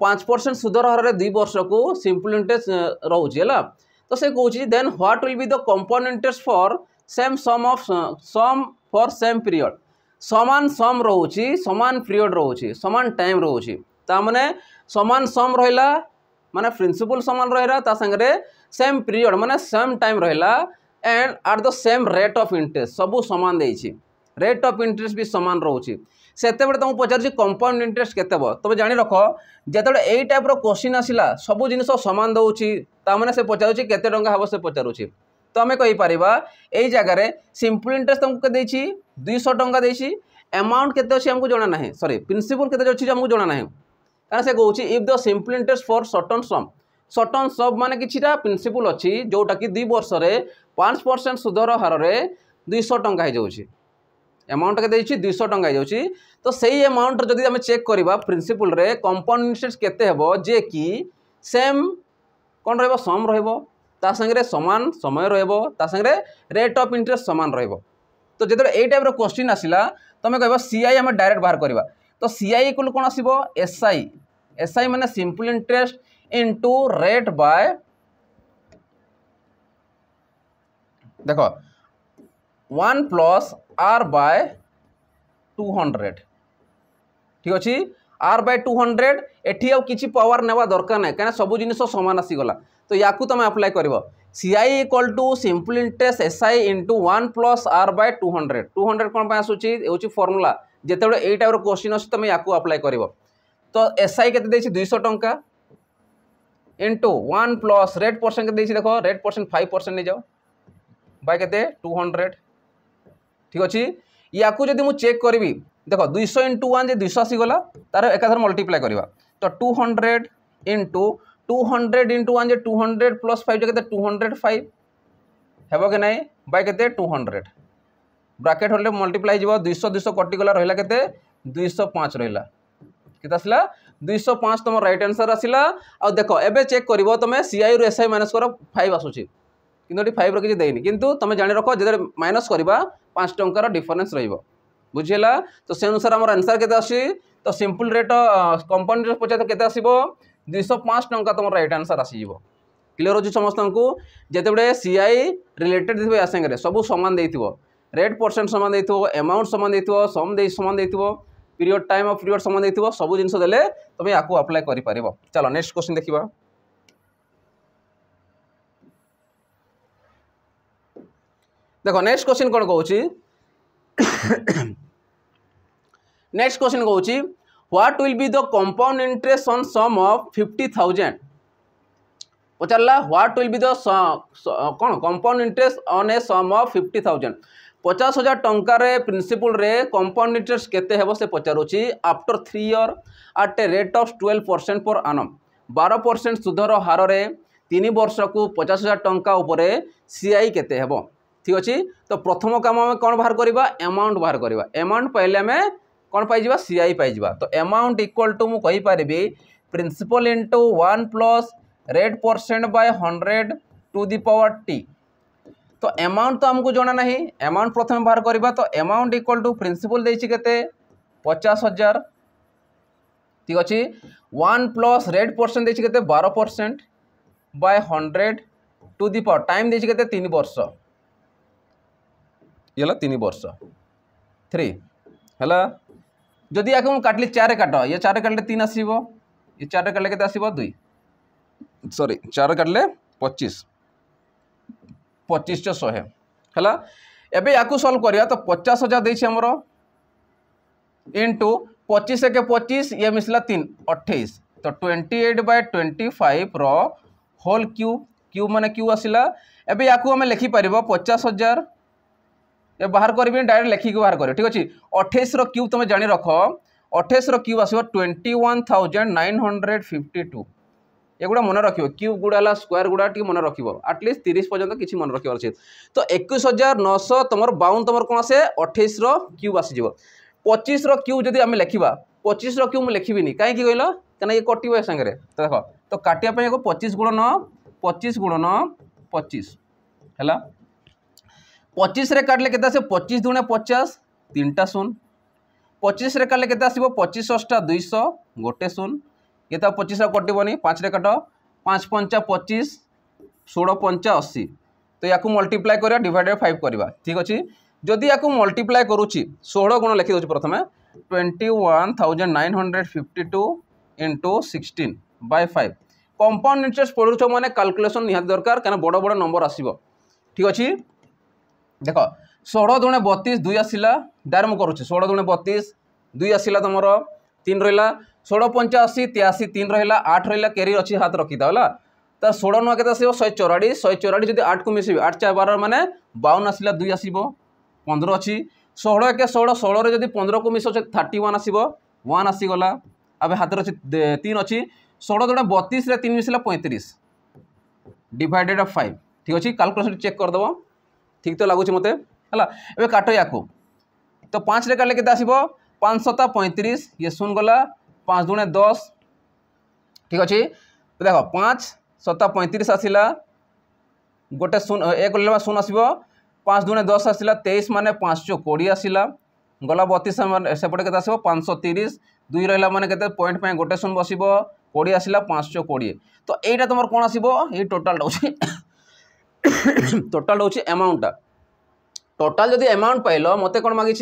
5% सुधर हारे 2 वर्ष को सिंपल इंटरेस्ट रोचे है तो से कौन then what will be the compound interest for same sum for same period समान सम रोचे समान पीरियड रोचे समान टाइम रोचे तामने समान सम रहा माने प्रिंसिपल समान रहा ता संगे सेम पीरियड माने सेम टाइम रहा and eight the same rate of interest सबू समान देछि रेट ऑफ इंटरेस्ट भी समान रोचे से तुमको पचार कंपाउंड इंटरेस्ट केते तुम जानी रख जिते यही टाइप क्वेश्चन आसला सबू जिन समान दौर ताने से पचारूँ केते टंका हम से पचारूँ तो आम कहीपर यही जगार सिंपल इंटरेस्ट तुमको देछि 200 टंका देछि अमाउंट केते अच्छी हमको जना ना सॉरी प्रिंसिपल केते अच्छी हमको जना ना कारण से कहूँ if the simple interest for certain सम माने किछिटा प्रिंसिपल अच्छी जोटा कि 2 वर्ष में 5% सुधर हार 200 टंका हो अमाउंट के 200 टंका हो तो सही अमाउंट जदि आम चेक करवा प्रिंसिपल रे कंपाउंड इंटरेस्ट केते हेबो जे कि सेम कौन रहिबो सम रहिबो ता संगे समान समय रहिबो ता संगे रेट ऑफ इंटरेस्ट समान रहिबो तो जेते एई टाइप रो क्वेश्चन आसिला तमे कहबो सीआई हम डायरेक्ट बाहर करबा तो सीआई इक्वल कोन आसीबो एसआई माने simple interest into rate by देखो 1 प्लस आर बाय 200 ठीक अच्छे आर बाय 200 एठी आउ किछि पावर नेवा दरकार ना कहीं सब जिन समान आसीगला तो या तुम अप्लाई कर CI equal to simple interest SI into 1 plus are by 200 कौन आसूची हूँ फर्मूला जिते यही टाइप क्वेश्चन अच्छे तुम या अप्लाई कर तो एसआई के 200 टंका इंटू 1 प्लस रेट परसेंट के देखो रेट परसेंट 5% नहीं जाओ बाय के 200 ठीक अच्छे या जब मुझे चेक करी देखो 200 इंटू 1 जे 200 आसीगला तार एकाधर मल्टीप्लाई करवा तो 200 इंटू 200 इंटू 1 जे 200 प्लस 5 जो 205 हेबो के नहीं बाय के 200 ब्रैकेट होले मल्टीप्लाई जीव 200 कटिगला रहा के 205 रहा के आसला 205 तुम राइट आंसर आसला आ देखो एबे चेक करिवो तुम सीआई रु एसआई माइनस कर 5 आसुची किंतु 5 किसी देनी किंतु तुम जानी रख जो माइनस करवा 5 टंकार डिफरेन्स रहिबो बुझीला तो से अनुसार आम आंसर के आसी तो सिंपल रेट कंपाउंड इंटरेस्ट पचार के आसो 205 टंका तुम राइट आंसर आसीज क्लियर हो समस्त को जिते सीआई रिलेटेड थे या सागर सब सामान देथिबो रेट परसेंट सामान देथिबो अमाउंट सामान देथिबो सम दे सामान देथिबो पीरियड टाइम ऑफ पीरियड सामान देथिबो सब जिन देले तुम या अप्लाई करि परिबो चलो नेक्स्ट क्वेश्चन देखिबा देखो नेक्स्ट क्वेश्चन कौन कहूँ नेक्स्ट क्वेश्चन कहूँ what will be the compound interest on sum of 50,000 पचारा व्हाट विल बी द कौन compound interest on a sum of 50,000 50,000 टंकार प्रिंसिपल रे कंपाउंड इंटरेस्ट केते हेबो से पचारुची after 3 year at a rate of 12% per आनम 12% सुधर हार 3 वर्ष को 50,000 टंका उपरे सीआई केते हेबो ठीक अच्छे तो प्रथम काम आम कौन बाहर करवा अमाउंट बाहर करवा अमाउंट पाइले आम कौन पाइबा सीआई पाइबा तो अमाउंट इक्वल टू मु कहि पारिबी principal into 1 plus rate percent by 100 to the power T तो अमाउंट तो हमको जना नहीं अमाउंट प्रथम बाहर करवा तो अमाउंट इक्वल टू प्रिंसिपल देछि केते 50,000 ठीक अच्छे 1 प्लस रेट परसेंट देछि केते 12% by 100 to the power time देछि केते 3 वर्ष ये 3 वर्ष 3 है जदि या काटली 4 काट ये 4 काटले 3 आसो ये 4 काटले के आसो 2 सॉरी 4 काटले 25 25 100 है एबे या सॉल्व करिया तो 50,000 देछि हमरो इंटू 25 के 25 ये मिसला 3 28 तो 28/25 रो होल क्यूब माने क्यू आसिला एबे या आम लिखि पारिबो 50,000 ये बाहर करी डायरेक्ट लिखिक बाहर कर ठीक अच्छे 28 रो क्यूब तुम जानी रख 28 रो क्यूब आसो 21,952 एगुड़ा मन रख क्यूब गुड़ा स्क्वायर गुड़ा टी मन रख आटलिस्ट 30 पर्यंत किसी मन रखा अच्छे। तो 21,900 तुम 52 तुम कौन से 28 क्यूब आसीज 25 क्यूब जब आम लिखा 25 क्यूब मुझे लिखी कहीं कहल क्या ये कटे सांगे तो देख तो काटापी 25 गुणन 25 गुणन 25 है 25 रे काटले के 25 दूने 50 3टा शून्य 25 रे काटले के 25 * 200 गोटे शून्य ये तो 25 कटबनी 5 रे काट 5 5 25 16 5 80 तो या मल्टीप्लाई करा डिवाइडेड 5 करवा ठीक अच्छे। जदि या मल्टीप्लाई करुच्ची 16 गुण लिखी दूसरी प्रथम 21,952 इंटू 16/5 कंपाउंड इंटरेस्ट पढ़ुछ मैंने कैलकुलेशन निहाती दरकार क्या बड़ बड़ नंबर आसो ठीक अच्छे। देख 16 दूने 32 2 आसला डायरेक्ट मुझे करुच्छे 16 दूने 32 2 आसला तुम 3 रहा 16 5 80 83 3 रहा 8 रहा कैरियर अच्छी हाथ रखीता है तो 16 नुआ के 144 144 जब 8 को मिसेबी 8 4 12 मैंने 52 आसला 2 आसो 15 अच्छी 16 1 16 16 जब 15 को मिस 31 आसो 1 आसीगला अब हाथ अच्छी 3 अच्छी 16 दूने 32 रे 3 मिसला 35 डिवाइडेड 5 ठीक अच्छे। कैलकुलेशन चेक करदेव ठीक तो लगुच मत है ए काट या तो 5 रे काटले के 5 7 35 ये शून्य गला 5 दूने 10 ठीक अच्छे। तो देख 5 7 35 आसला गोटे शून्य 1 गला शून्य आसो 5 दूने 10 आसला 23 माने 5 × 20 आसला गला 32 सेपटे के 530 2 रहा मैंने के पॉइंट पे गोटे शून्य बस 20 आसला 5 × 20 तो यहीटा तुम कौन आसो ये टोटाल टोटाल हूँ अमाउंटा टोटाल जदि अमाउंट पाइल मत कौन मागी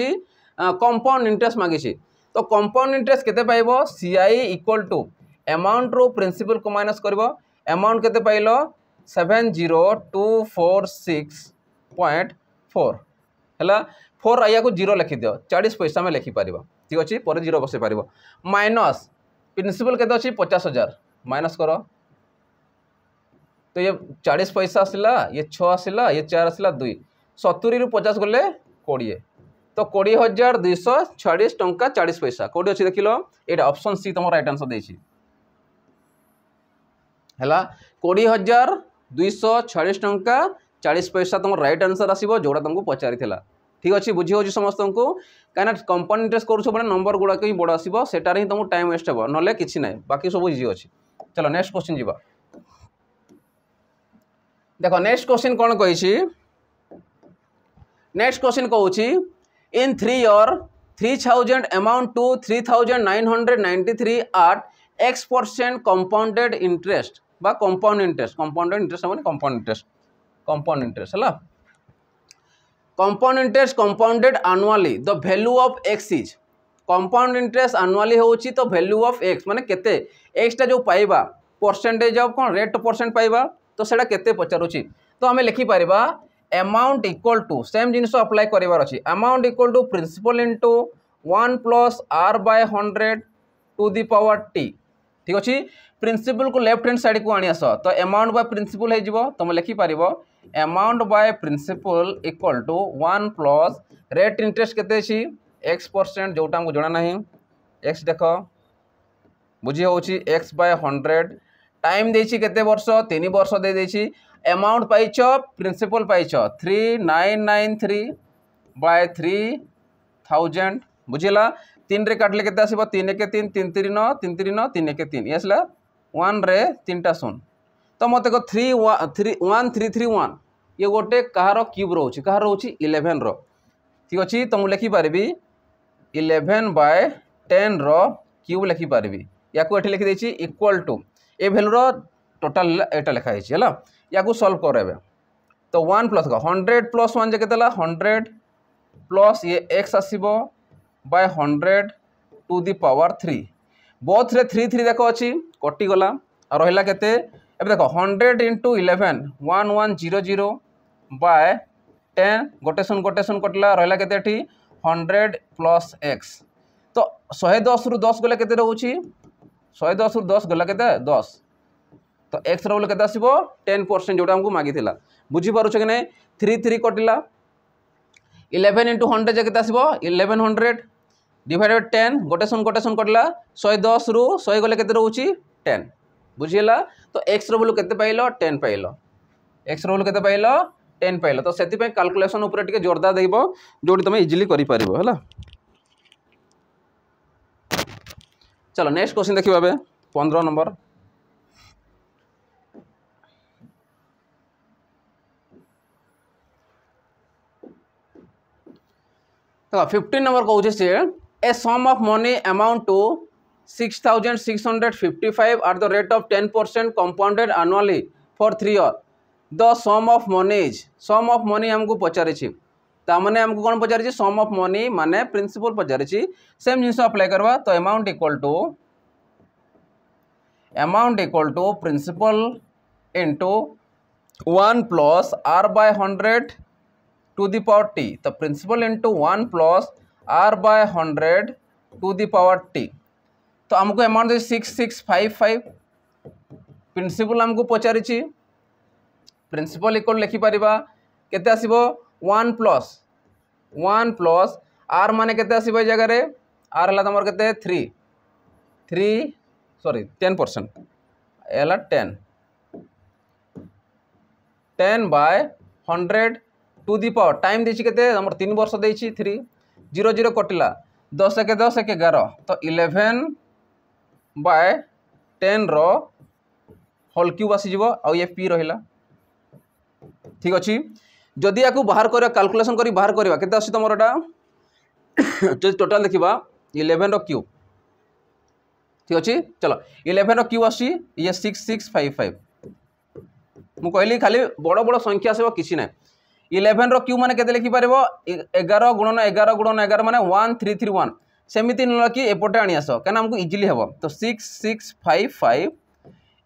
कंपाउंड इंटरेस्ट मागी तो कंपाउंड इंटरेस्ट केते पाइबो CI इक्वल टू अमाउंट रो प्रिंसिपल को माइनस करबो अमाउंट केते पाइल 70246.4 है 4 या को 0 लिखि दियो 40 पैसा में लिखि पारिबो ठीक अच्छे पर 0 बसई पारिबो माइनस प्रिंसिपल केते अछि 50,000 माइनस करो तो ये 40 पैसा आसला ये 6 आसला ये 4 आसला 2 70 रु 50 गले 20 तो 20,246 टंका 40 पैसा कौटी अच्छी देख लो ये ऑप्शन सी तुम राइट आंसर देछि है 20,246 टंका 40 पैसा तुम राइट आंसर आसो जोड़ा तुमको पचारि ठीक अच्छे बुझी हो समस्त को कहीं कंपाउंड इंटरेस्ट करूँ नंबर गुड़ाक ही बड़ आसो सेटार ही तुमको टाइम वेस्ट हे ना कि ना बाकी सब इजी अच्छे। चलो नेक्स्ट क्वेश्चन जी देखो नेक्स्ट क्वेश्चन कौन कही नेक्स्ट क्वेश्चन कहूँ इन 3 year 3,000 amount to 3,993 at X% compounded interest बा compound interest माने compound interest है compound interest compounded annually the value of X is compound interest annually होउची तो value of X माने केते X टा जो पाइबा परसेंटेज ऑफ कौन रेट परसेंट पाइबा तो सेटा केते पचारुची तो हमें लिखि पारिबा अमाउंट इक्वल टू सेम जिनिस अप्लाई करिवार अछि amount equal to principal into 1 + r/100 to the power t ठीक अच्छे। प्रिंसिपल को लेफ्ट हैंड साइड को आनी आस तो अमाउंट बाय प्रिंसिपल हो तुम लिखि पारिबो amount by principal equal to 1 + rate interest केते अछि X% जोटा हमको जणा नहीं x देख बुझी होछि x/100 टाइम देछि केते वर्ष 3 वर्ष दे देछि अमाउंट पाइछ प्रिंसिपल पाइछ 3,993/3000 बुझेला 3 रे काटले केते आसीबो 3 1 3 3 3 9 3 3 9 3 1 3 यसला 1 रे 3टा शून्य तो मत को 1331 ये गोटे कहार क्यूब रोची कहार रोची 11 रो ठीक अच्छे तो मुझे लिखि पारि 11/10 रो क्यूब लिखि पारि या को लिखि देछि इक्वल टू ए वैल्यू रो टोटल एटा लिखा है या को सॉल्व कर तो 1 + 100 + 1 जे 100 प्लस ये x आसीबो by 100 to the power 3 both रे 3 3 देखो अच्छी कटि गला और रहिला केते अब देखो 100 × 11 1100 बाय 10 गोटे शून्य कटला रहिला केते एठी 100 + x तो 110 रु 10 गला केते रहउची 110 रु 10 गला केते 10 तो x रोल केते आसीबो 10% जोटा हमको मागी थिला बुझी पारुछ कि नै 3 3 कटिला 11 × 100 जे केते आसीबो 1100 डिवाइडेड 10 गोटे शून्य कटला 110 रु 100 गले केते रहउची 10 बुझिला तो एक्स वैल्यू केते पाइलो 10 पाइलो एक्स वैल्यू केते पाइलो 10 पाइलो तो सेति पे कैलकुलेशन ऊपर टिके जोरदार देबो जोडी तुम इजीली करि परिबो हला। चलो नेक्स्ट क्वेश्चन देखिबा बे 15 नंबर। तो 15 नंबर कहूँ सी a sum of money amount to 6,655 at the rate of 10% compounded annually for 3 years. The sum of money is sum of money हमको पचारि ताने हमको कौन पचारि सम ऑफ मनी माने प्रिंसिपल पचारि सेम जिनस अप्लाई करवा तो amount equal to principal into 1 plus r by 100 to the power t तो principal into 1 plus r by 100 to the power t तो हमको अमाउंट 6655 प्रिंसिपल हमको पचारि प्रिंसिपल इक्वल लिखि परिबा केते आसीबो 1 प्लस r माने केते आसीबो ए जगह रे r हला तमर केते 10% एला 10 by 100 to the power time देछि केते हमर 3 वर्ष देछि 3 0 0 कटिला 10 के 10 के 11 तो 11 by 10 रो होल क्यूब आसी जीवो आ ये p रहिला ठीक अछि। जदि याकू बाहर कर कैलकुलेशन करी बाहर करबा केते आसी तमरटा जो टोटल देखिबा 11 रो क्यूब ठीक अछि। चलो 11 रो क्यूब आसी ये 6655 मु कहली खाली बड़ बड़ संख्या सेबो किछि नै 11 रो क्यूब माने केते लिखि परबो 11 गुणन 11 गुणन 11 माने 1331 सेमिति न कि एपोटे आनी आसो कना हमको इजीली हेबो तो 6655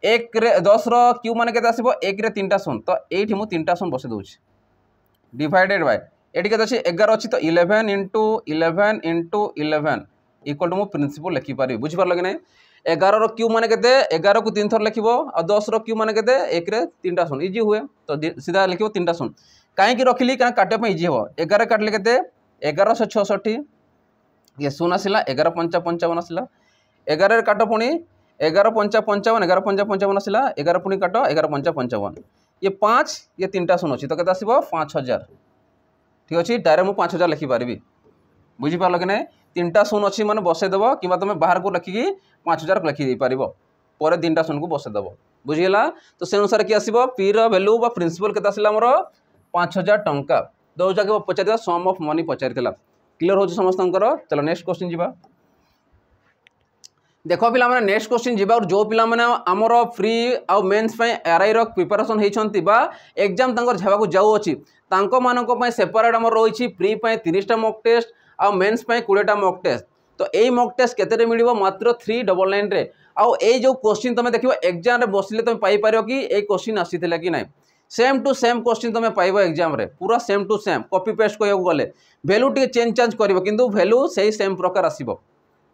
1 रे 10 रो क्यूब माने केते आसीबो 1 रे 3टा शून्य तो एठी मु 3टा शून्य बसे दोछि डिवाइडेड बाय एठी केते अछि 11 अछि तो 11 into 11 इक्वल टू मु प्रिंसिपल लिखि पारि बुझि परलो कि नै 11 रो क्यूब माने केते 11 को 3 थर लिखिबो आ 10 रो क्यूब माने केते 1 रे 3टा शून्य इजी हुए तो सीधा लिखिबो 3टा शून्य काहे कि रखिली काना काटे पे इजी हो 11 काटले केते 1166 ये शून्य आसिला 11 5 55 आसिला 11 रे काटो पुनी 11 5 55 11 5 55 आसिला 11 पुनी काटो 11 5 55 ये 5 ये 3टा शून्य अछि तो केते आसीबो 5000 ठीक अछि डायरेक्ट मु 5000 लिखि पारिबी बुझि पारलो कि नै 3टा शून्य अछि माने बसे देबो किबा तमे बाहर को लिखि 5000 लिखि दे पारिबो परे 3टा शून्य को बसे देबो बुझिला तो से अनुसार कि आसीबो p रो वैल्यू बा प्रिंसिपल केते आसिला हमरो 5000 टंका दो जगह पचार सम ऑफ मनी पचारिला क्लियर हो समस्त। चलो नेक्स्ट क्वेश्चन जीवा देखो पिला माने नेक्स्ट क्वेश्चन जीवा और जो पिला माने हमर फ्री आ मेंस पे आरआई रो प्रिपरेशन हेचंती बा एग्जाम तंकर झेबा को जाउ अछि तांको मानको पे सेपरेट हमर रोइछि फ्री पे 30 टा मॉक टेस्ट आ मेंस पे 20 टा मॉक टेस्ट तो एई मॉक टेस्ट केते रे मिलिबो मात्र 399 रे आ एई जो क्वेश्चन तमे देखिबो एग्जाम रे बसले तमे पाई पारियो कि ए क्वेश्चन आसीथिला कि नै सेम टू सेम क्वेश्चन तुम पाइब एग्जाम रे पूरा same to same copy paste कहू गले वैल्यू टे चेंज करिवो किंतु वैल्यू सही सेम प्रकार आसीबो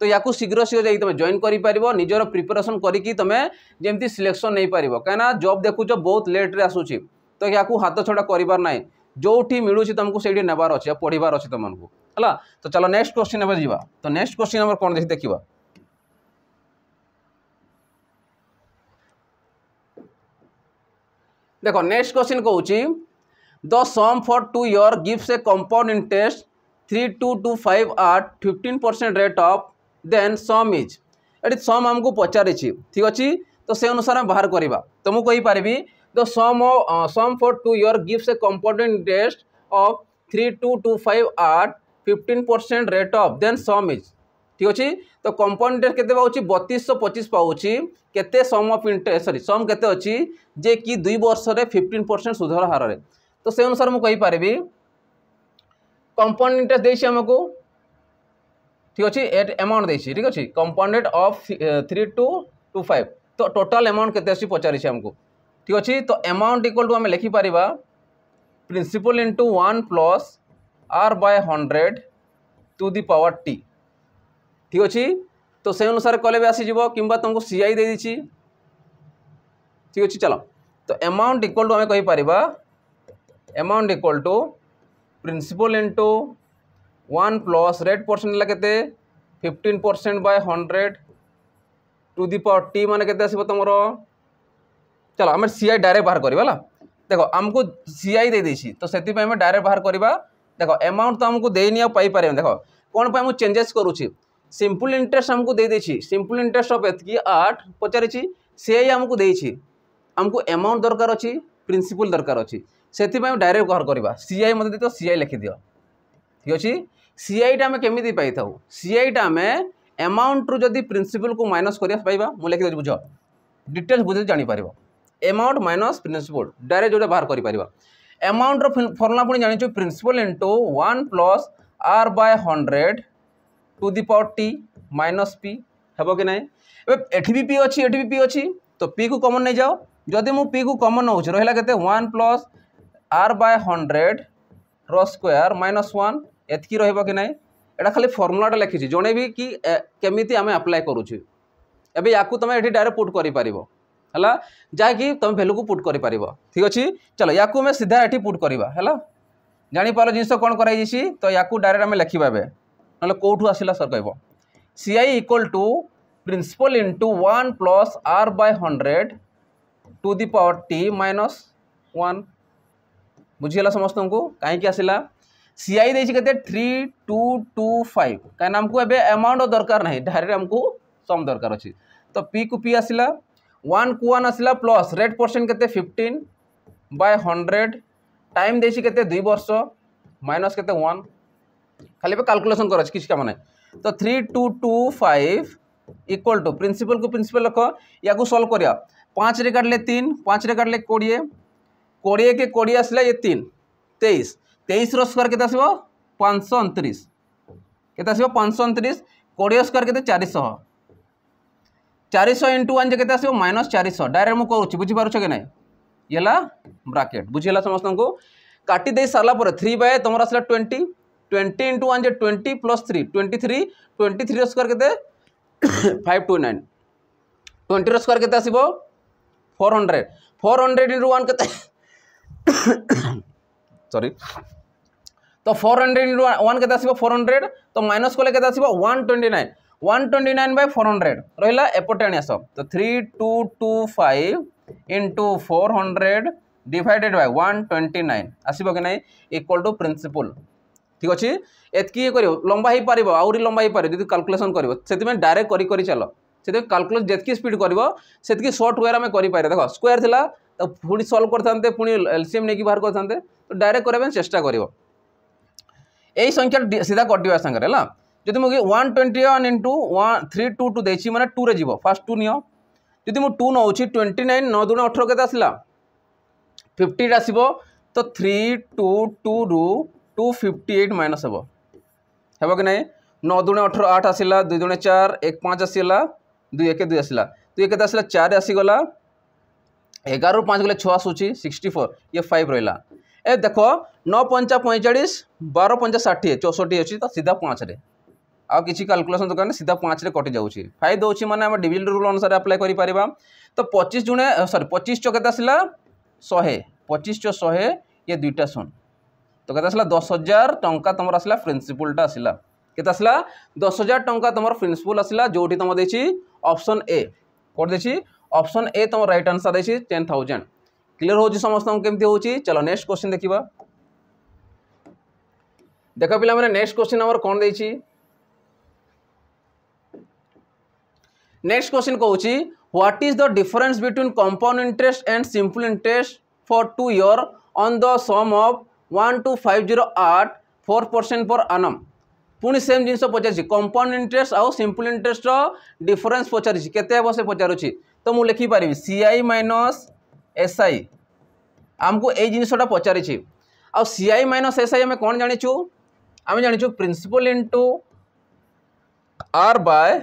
तो याकू शीघ्र शीघ्र जाई तुम जॉइन करि परिबो निजर प्रिपरेशन करिकि तुम जेमती सिलेक्शन नहीं पारिबो काना जॉब देखुचो बहुत लेट रे आसुची तो याकू हाथ छड़ा करिबार नाही जोठी मिलुची तुमको सेठी नेबार अछि पढिबार अछि तुमको हला। तो चलो नेक्स्ट क्वेश्चन नंबर जीवा तो नेक्स्ट क्वेश्चन नंबर कोन देखिबा देखो नेक्स्ट क्वेश्चन कहूँ the sum for 2 years gives a compound interest 3225 at 15% rate of then sum is एटी सम हमको पचारि ठीक अच्छी तो से अनुसार हम बाहर करवा तो मुझे कही पारि the sum for 2 years gives a compound interest of 3225 at 15% rate of then sum is ठीक अच्छे तो कंपाउंड इंटरेस्ट केते पाउची 3225 पाउची केते सम ऑफ इंटरेस्ट सॉरी सम केते अछि जे कि 2 वर्ष रे 15% सुधर हार रे तो से अनुसार मु कहि पारिबी कंपाउंड इंटरेस्ट देछि हमको ठीक अछि एट अमाउंट देछि ठीक अछि कंपाउंडेड ऑफ 3225 तो टोटल अमाउंट केते अछि पचारिछि हमको ठीक अछि तो अमाउंट इक्वल टू हम लिखि पारिबा principal into 1 plus r by 100 to the power t ठीक अच्छे तो से अनुसार कले भी आसीज कि तुमको सीआई दे दीची ठीक अच्छे। चलो तो अमाउंट इक्वल टू हमें कही पार amount equal to principal into 1 plus rate percent के 15% by 100 to the power T मान के तुम चलो आम सीआई डायरेक्ट बाहर करवा देख आमको सीआई दे देछि तो सेति पे हम डायरेक्ट बाहर करवा देख अमाउंट तो हमको देनी आ पाई पारे देख कौन पे हम चेंजेस करूछि सिंपल इंटरेस्ट हमको दे देछि सिंपल इंटरेस्ट ऑफ एतकी 8 पचारिछि सीआई हमको देछि हमको अमाउंट दरकार अछि प्रिंसिपल दरकार अछि सेति पे डायरेक्ट बाहर करवा सीआई मते तो सीआई लिखि दियो ठीक अछि सीआई टा हम केमिति पाई थाउ सीआई टा हम अमाउंट रु जदी प्रिंसिपल को माइनस करिया पाइबा मु लिखि दे बुझो डिटेल्स बुझे जानि पारिबो अमाउंट माइनस प्रिंसिपल डायरेक्ट जोटा बाहर करि पारिबा अमाउंट रो फॉर्मूला पुनी जानिछु principal into 1 plus r by 100 to the power t minus p हेबो कि नै एबे एठी भी p अछि एठी भी p अछि तो p को कॉमन नै जाओ जदी मु p को कॉमन नउछ रहला केते 1 प्लस r बाय 100 रो स्क्वायर माइनस 1 एतकी रहबो कि नै एटा खाली फॉर्मूलाटा लिखिछि जणे भी कि केमिति हमें अप्लाई करूछु एबे याकू तमे एठी डायरेक्ट पुट करि पारिबो हला जाकि तुम वैल्यू को पुट करि पारिबो ठीक अछि चलो याकू में सीधा एठी पुट करबा हला जानि पालो जिंस कोन कराइ जिसी तो याकू डायरेक्ट हमें लिखिबा बे नले कोठू आसिला सर कहबो ci equal to principal into 1 plus r by 100 to the power t minus 1 बुझिला समस्त को काहे कि आसिला ci देछि केते 3225 काहे हमको एबे अमाउंट दरकार नाही डायरेक्ट हमको सम दरकार अछि तो p को p आसिला 1 को 1 आसिला प्लस रेट परसेंट केते 15 बाय 100 टाइम देछि केते 2 वर्ष माइनस केते 1 खाली पे कैलकुलेशन कर किसी काम ना तो 3225 इक्वल टू प्रिंसिपल को प्रिंसिपल रख या को सॉल्व करिया 5 रे काटले 3 5 रे काटले 20 20 के 20 आसला ये 3 23 23 रो स्क्वायर केते आसीबो 529 केते आसीबो 529 20 स्क्वायर केते 400 400 इंटू 1 जे केते आसीबो माइनस 400 डायरेक्ट मु करूची बुझी पारुछ के नै येला ब्रैकेट बुझिला समस्त को काटी दे साला पर 3 बाय तमरा आसला 20 20 इंटू 1 जे 20 प्लस 3 23 23 रो स्क्वायर केते 529 20 रो स्क्वायर केते आसीबो 400 400 इंटू 1 केते सॉरी तो 400 इंटू 1 केते आसीबो 400 तो माइनस कोले केते आसीबो 129 129 बाय 400 रहिला एपटे आनी आसो तो 3225 इंटू 400 डिवाइडेड बाय 129 आसीबो कि नै इक्वल टू प्रिंसिपल ठीक अछि एतकी करियो लंबा ही पारिबो आउरी लंबा ही पारिबो जदी कैलकुलेशन करिवो सेति में डायरेक्ट करी चलो सेति कैलकुलेट जेतकी स्पीड करिवो सेतकी शॉर्ट वे में करि पारे देखो स्क्वायर थिला तो पुनी सॉल्व करथानते पुनी एलसीएम नेकी बाहर करथानते तो डायरेक्ट करबे चेष्टा करिवो एई संख्या सीधा कटिवा संगे हला जदि मु 121 इंटू 322 देछि माने 2 रे जीवो फर्स्ट 2 नियो जदि मु 2 नउछि 29 9 दुने 18 केते आसिला 50 आसीबो तो 322 रु 258 माइनस हेबो कि नै 9 दुने 18 8 आसिला 2 दुने 4 1 5 आसिला 2 1 2 आसिला 2 केते आसिला 4 आसी गला 11 रु 5 गले 6 आसुची 64 ये 5 रहला ए देखो 9 5 45 12 5 60 64 अछि तो सीधा 5 रे आ किछि कैलकुलेशन तो करने सीधा 5 रे कटि जाउची 5 दोछि माने हम डिविजन रूल अनुसार अप्लाई करि परिबा तो 25 जुने सॉरी 25 चो केते आसिला 100 25 चो 100 ये दुईटा सुन तो केते आसिला 10000 टंका तमर आसिला प्रिंसिपल टा आसिला केते आसिला 10000 टंका तमर प्रिंसिपल आसिला जोठी तम देछि ऑप्शन ए कोड देछि ऑप्शन ए तम राइट आंसर देछि 10000 क्लियर होछि समस्त केमति होछि चलो नेक्स्ट क्वेश्चन देखिबा देखो पिला माने नेक्स्ट क्वेश्चन हमर कोन देछि नेक्स्ट क्वेश्चन कहूची what is the difference between compound interest and simple interest for 2 year on the sum of 12508 4% per annum पुणी सेम जिनस पचारि कंपाउंड इंटरेस्ट आउ सिंपल इंटरेस्ट रो डिफरेंस पचारि केते हेबो से पचारुची तो मु लिखि पारिबी CI माइनस SI हमको ए जिनसटा पचारि आउ CI माइनस SI हमें कोन जानिछु हमें जानिछु principal into R by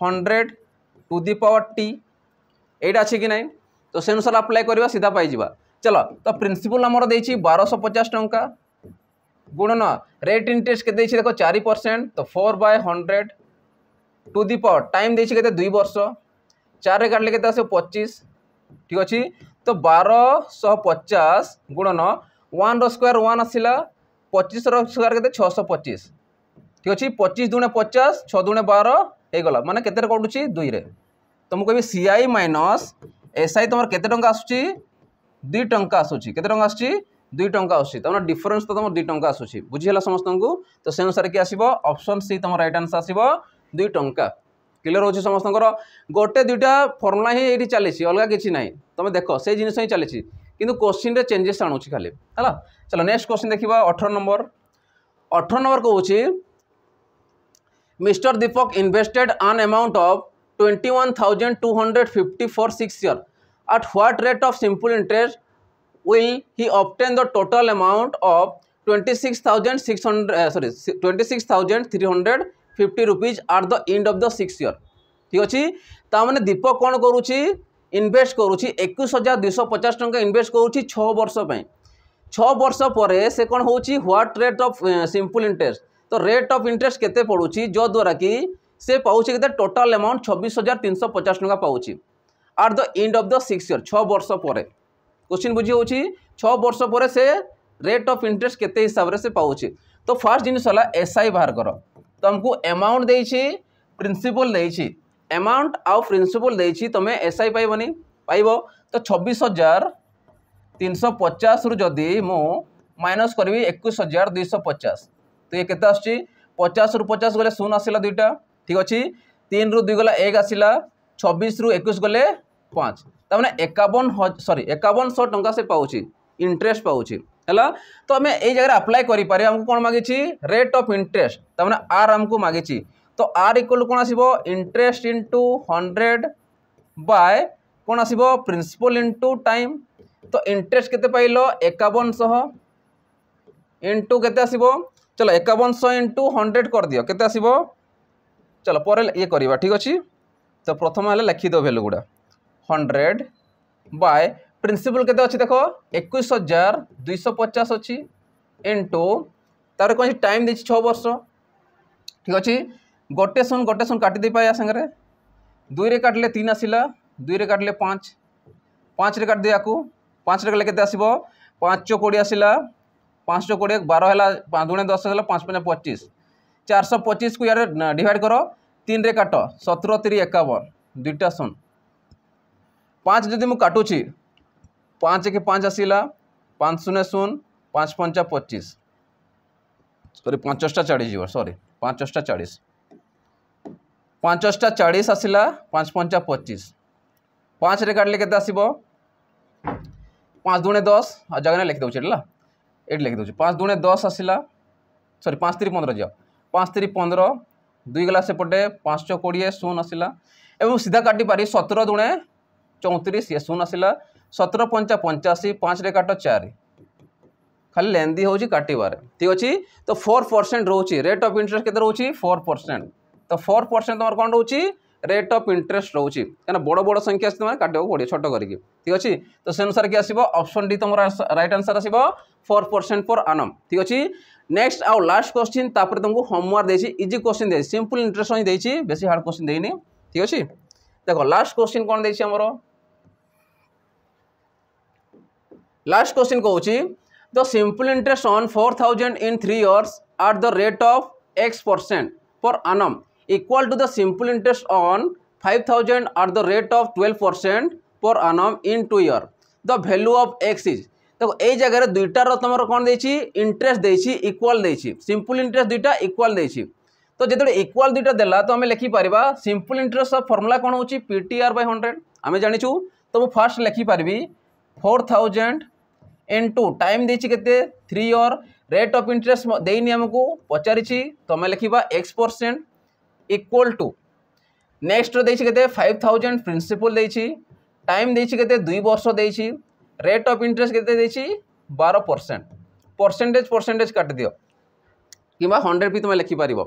100 to the power t एटा अछि कि नै तो से अनुसार अप्लाई करबा सीधा पाई जिबा चलो तो प्रिंसिपल हमर देछि 1250 टंका गुणन रेट इंटरेस्ट के देछि देखो 4% तो 4 by 100 to the power time देछि केते 2 वर्ष 4 रे काटले केते आसे 25 ठीक अछि तो 1250 गुणन 1 रो स्क्वायर 1 आसिला 25 रो स्क्वायर केते 625 ठीक अछि 25 दुने 50 6 दुने 12 हे गला माने केते रे कटुची 2 रे तुमको कहि सीआई माइनस एसआई तुम केते टंका आसुची 2 टंका आसुची केते टंका आसुची 2 टंका आसुची तुम डिफरेंस तो तुम 2 टंका आसुची बुझीला समस्त को तो से अनुसार के आसीबो ऑप्शन सी तुम राइट आंसर आसीबो 2 टंका क्लियर होची समस्त गोटे दुईटा फॉर्मूला ही ये चली अलग किसी ना तुम देख से जिन ही चली किंतु क्वेश्चन रे चेंजेस आणुची खाली है। चलो नेक्स्ट क्वेश्चन देखिबा 18 नंबर कहूँ mister Deepak invested an amount of 21,250 for 6 years. At what rate of simple interest will he obtain the total amount of 26,350 rupees at the end of the 6 year? ठीक अच्छे ताने दीपक कौन करुच्ची invest करुच्ची 21,250 टंका invest करुच्ची 6 वर्ष पर 6 वर्ष पर से कौन हो what rate of simple interest तो रेट ऑफ इंटरेस्ट केते पड़ुची जो द्वारा कि से पाउची केते टोटल अमाउंट 26,350 टंका पाउची at the end of the 6 year 6 वर्ष पर क्वेश्चन बुझी होची 6 वर्ष पर से रेट ऑफ इंटरेस्ट केते हिसाब से पाउची तो फर्स्ट जिनिस होला एसआई बाहर कर तो हमको अमाउंट देइछि प्रिंसिपल देइछि अमाउंट आउ प्रिंसिपल देइछि तमे एसआई पाइबनी पाइबो तो 26,350 रु जदी मो माइनस करबी 21,250 तो ये केते आछि 50 रु 50 गले 0 आसिला दुईटा ठीक अछि 3 रु 2 गला 1 आसिला 26 रु 21 गले 5 तामाने 5100 टंका से पाउछि इंटरेस्ट पाउछि हैला तो हमें ए जगह अप्लाई करि पारे हमको कोन मागिछि रेट ऑफ इंटरेस्ट तामाने आर हमको मागिछि तो आर इक्वल कोन आसीबो इंटरेस्ट इनटू 100 बाय कोन आसीबो प्रिंसिपल इनटू टाइम तो इंटरेस्ट केते पाइलो 5100 इनटू केते आसीबो चलो 5100 इंटू 100 कर दियो केते आसीबो चलो पर ये करवा ठीक अच्छे तो प्रथम है लिखिद भैल्यू गुड़ा 100 बाय प्रिंसिपल केते अच्छी देख 21,250 अच्छी इंटू तार कौन टाइम दे 6 वर्ष ठीक अच्छे गोटे शून काटी दे पाए सागर 2 रे काटले 3 आसला 2 रे काटले 5 5 रे काट दे आपको 5 रे केते आसीबो 5 चौ 20 आसला 5 चौ 20 12 है 5 दूने 10 है 5 5 25 425 को यार डिवाइड करो 3 रे काट 17 3 51 दुईटा शून 5 जदि मु काटुची 5 के 5 आसला 5 शून्य 0 5 5 25 सॉरी 5 40 जीव सॉरी 5 40 5 40 आसला 5 5 25 5 रे काटले केते आसीबो 5 दूने 10 आ जगह लिखि दउछि ହେଲା एट लिखि दउछि 5 दूने 10 आसला सॉरी 5 3 15 जाओ 5 3 15 2 गला सेपटे 5 चौ 20 शून आसला एवं सीधा काटी पारि 17 दूने 34 ये शून आसला 17 5 85 5 रे काट 4 खाली लेंदी होची काटिबार ठीक अछि तो 4% रोची रेट ऑफ इंटरेस्ट केते रोची 4% तो 4% तमर कोन रोची रेट ऑफ इंटरेस्ट रोची कना बड़ बड़ संख्या तमर काटियो पड़े छोट करके ठीक अछि तो से अनुसार के आसीबो ऑप्शन डी तमर राइट आंसर आसीबो 4% पर annum ठीक अछि नेक्स्ट आउ लास्ट क्वेश्चन तापर तुमको होमवर्क देछि इजी क्वेश्चन देछि सिंपल इंटरेस्ट ही देछि बेसी हार्ड क्वेश्चन देइनी ठीक अछि देखो लास्ट क्वेश्चन कोन देछि हमरो लास्ट क्वेश्चन कहूची the simple interest on 4,000 in 3 years at the rate of x% per annum equal to the simple interest on 5,000 at the rate of 12% per annum in 2 years. The value of x is देखो ए जगह दुईटार तुम कौन देछि interest देछि equal देछि simple interest दुईटा equal देछि तो जेते इक्वल दुईटा देला तो हमें लिखि परिबा सिंपल इंटरेस्ट फॉर्मूला कौन होछि PTR/100 आमे जानिछु तो मु फर्स्ट लिखि परिबी 4,000 इनटू टाइम देछि केते 3 ईयर रेट ऑफ इंटरेस्ट देइनी हमको पचारिछि तो हमें लिखिबा x% इक्वल टू नेक्स्ट देछि केते 5,000 प्रिंसिपल देछि टाइम देछि केते 2 वर्ष देछि रेट ऑफ इंटरेस्ट केते देछि 12% परसेंटेज काट दियो किबा 100 भी तुम लिखि पारिबो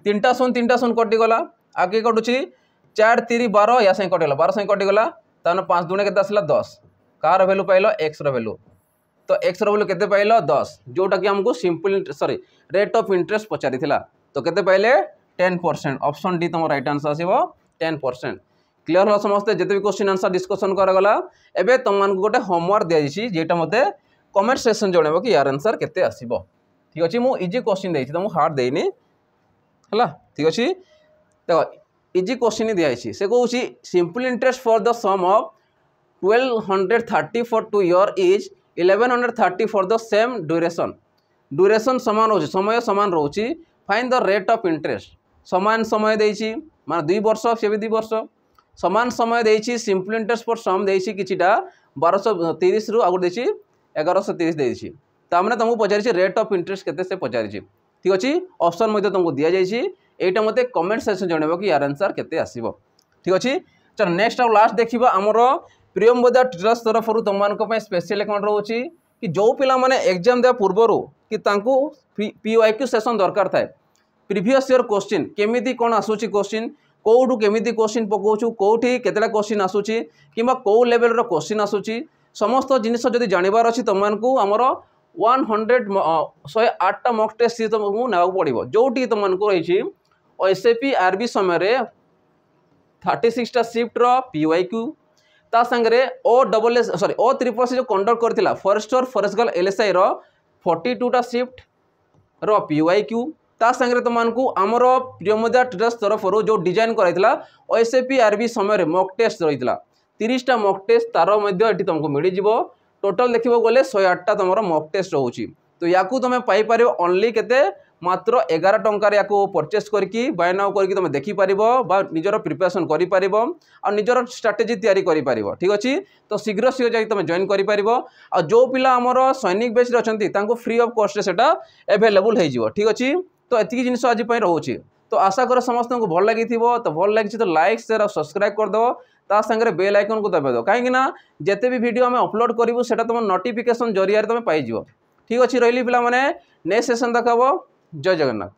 तीनटा शून कटि गला आगे कटुछि 4 3 12 या से कटि गला 12 से कटि गला ताने 5 दूने केते आसला 10 कार वैल्यू पाइलो x रो वैल्यू तो x रो वैल्यू केते पाइलो 10 जोटा कि हमको simple sorry rate of interest पचारि थिला तो केते पाइले 10% ऑप्शन डी तुम राइट आंसर आसीबो 10% क्लियर हो समस्त जेते भी क्वेश्चन आंसर डिस्कशन करा गला एबे तुम मान को गोटे होमवर्क दिया छी जेटा मते कमेंट सेक्शन जणेबो कि यार आंसर केते आसीबो ठीक अछि मु इजी क्वेश्चन देछि तुम हार्ड देइनी हला ठीक अछि देखो इजी क्वेश्चन दिखाई से कौन simple interest for the sum of 1230 for 2 year is 1130 for the same duration. Duration सामान रोचे समय सामान रोचे find the rate of interest सामान समय देछि माने 2 वर्ष से भी 2 वर्ष सामान समय देछि सिंपल इंटरेस्ट फॉर सम देछि किछिटा 1230 रु आगु देछि 1130 देछि तामने तुमको पचारि रेट ऑफ इंटरेस्ट केते से पचारि ठीक अछि ऑप्शन मध्ये तुमको दिया जाइछि एटा मते कमेंट सेक्शन जणेबो कि यार आंसर केते आसीबो ठीक अछि। चल नेक्स्ट और लास्ट देखिबा हमरो प्रियम बजार ट्रस्ट तरफ तुम मानक पय स्पेशल अकाउंट रोची कि जो पिला माने एग्जाम दे पूर्वरु कि तांको पीवाईक्यू सेशन दरकार थाए प्रीवियस ईयर क्वेश्चन केमिति कोन आसुची क्वेश्चन कोठू केमिति क्वेश्चन पकोचू कोठी केतेला क्वेश्चन आसुची किबा को लेवल रो क्वेश्चन आसुची समस्त जिनिस जदि जानिबार अछि तुम मानकू हमरो 108 टा मॉक टेस्ट तुमको नेबाक पड़िबो जोटी तुम मानकू रहिछि एसएपी आरबी समय रे 36 टा शिफ्ट रो पीवाईक्यू ता संगे ओ ट्रिपल सी जो कंडक्ट करथिला फॉरेस्टर फॉरेस्टगल एलएसआई रो 42 टा शिफ्ट रो पीवाईक्यू ता संगे तुमको आमर प्रियमोदा ट्रस्ट तरफ जो डिजाइन कराइला एसएपी आरबी समय मॉक टेस्ट रही 30 टा मॉक टेस्ट तार मध्य तुमको मिल जाव टोटल देखो गले 108 टा तुम मॉक टेस्ट रोचे तो या तुम पाइपर ओनली केते मात्र 11 टंकार या परचेस करके बाय नाउ करके तुम देखिपर निजर प्रिपरेशन कर निजर स्ट्राटेजी तैयारी कर ठीक अच्छे तो शीघ्र शीघ्र जाकि तुम जॉइन कर जो पिला आमर सैनिक बेच अच्छा फ्री ऑफ कॉस्ट से एवेलेबल हो ठीक अच्छे तो एतिकी जिनिस आज रोचे तो आशा कर समस्त को भल लगी तो भल लगी तो लाइक शेयर और सब्सक्राइब करदेव ता संगे बेल आइकन को दबाइद कहीं जिते भी वीडियो आम अपलोड करूँ से तुम नोटिफिकेशन जरिया तुम पाइज ठीक अच्छे रही पिला माने नेक्स्ट सेशन देखा जय जगन्नाथ।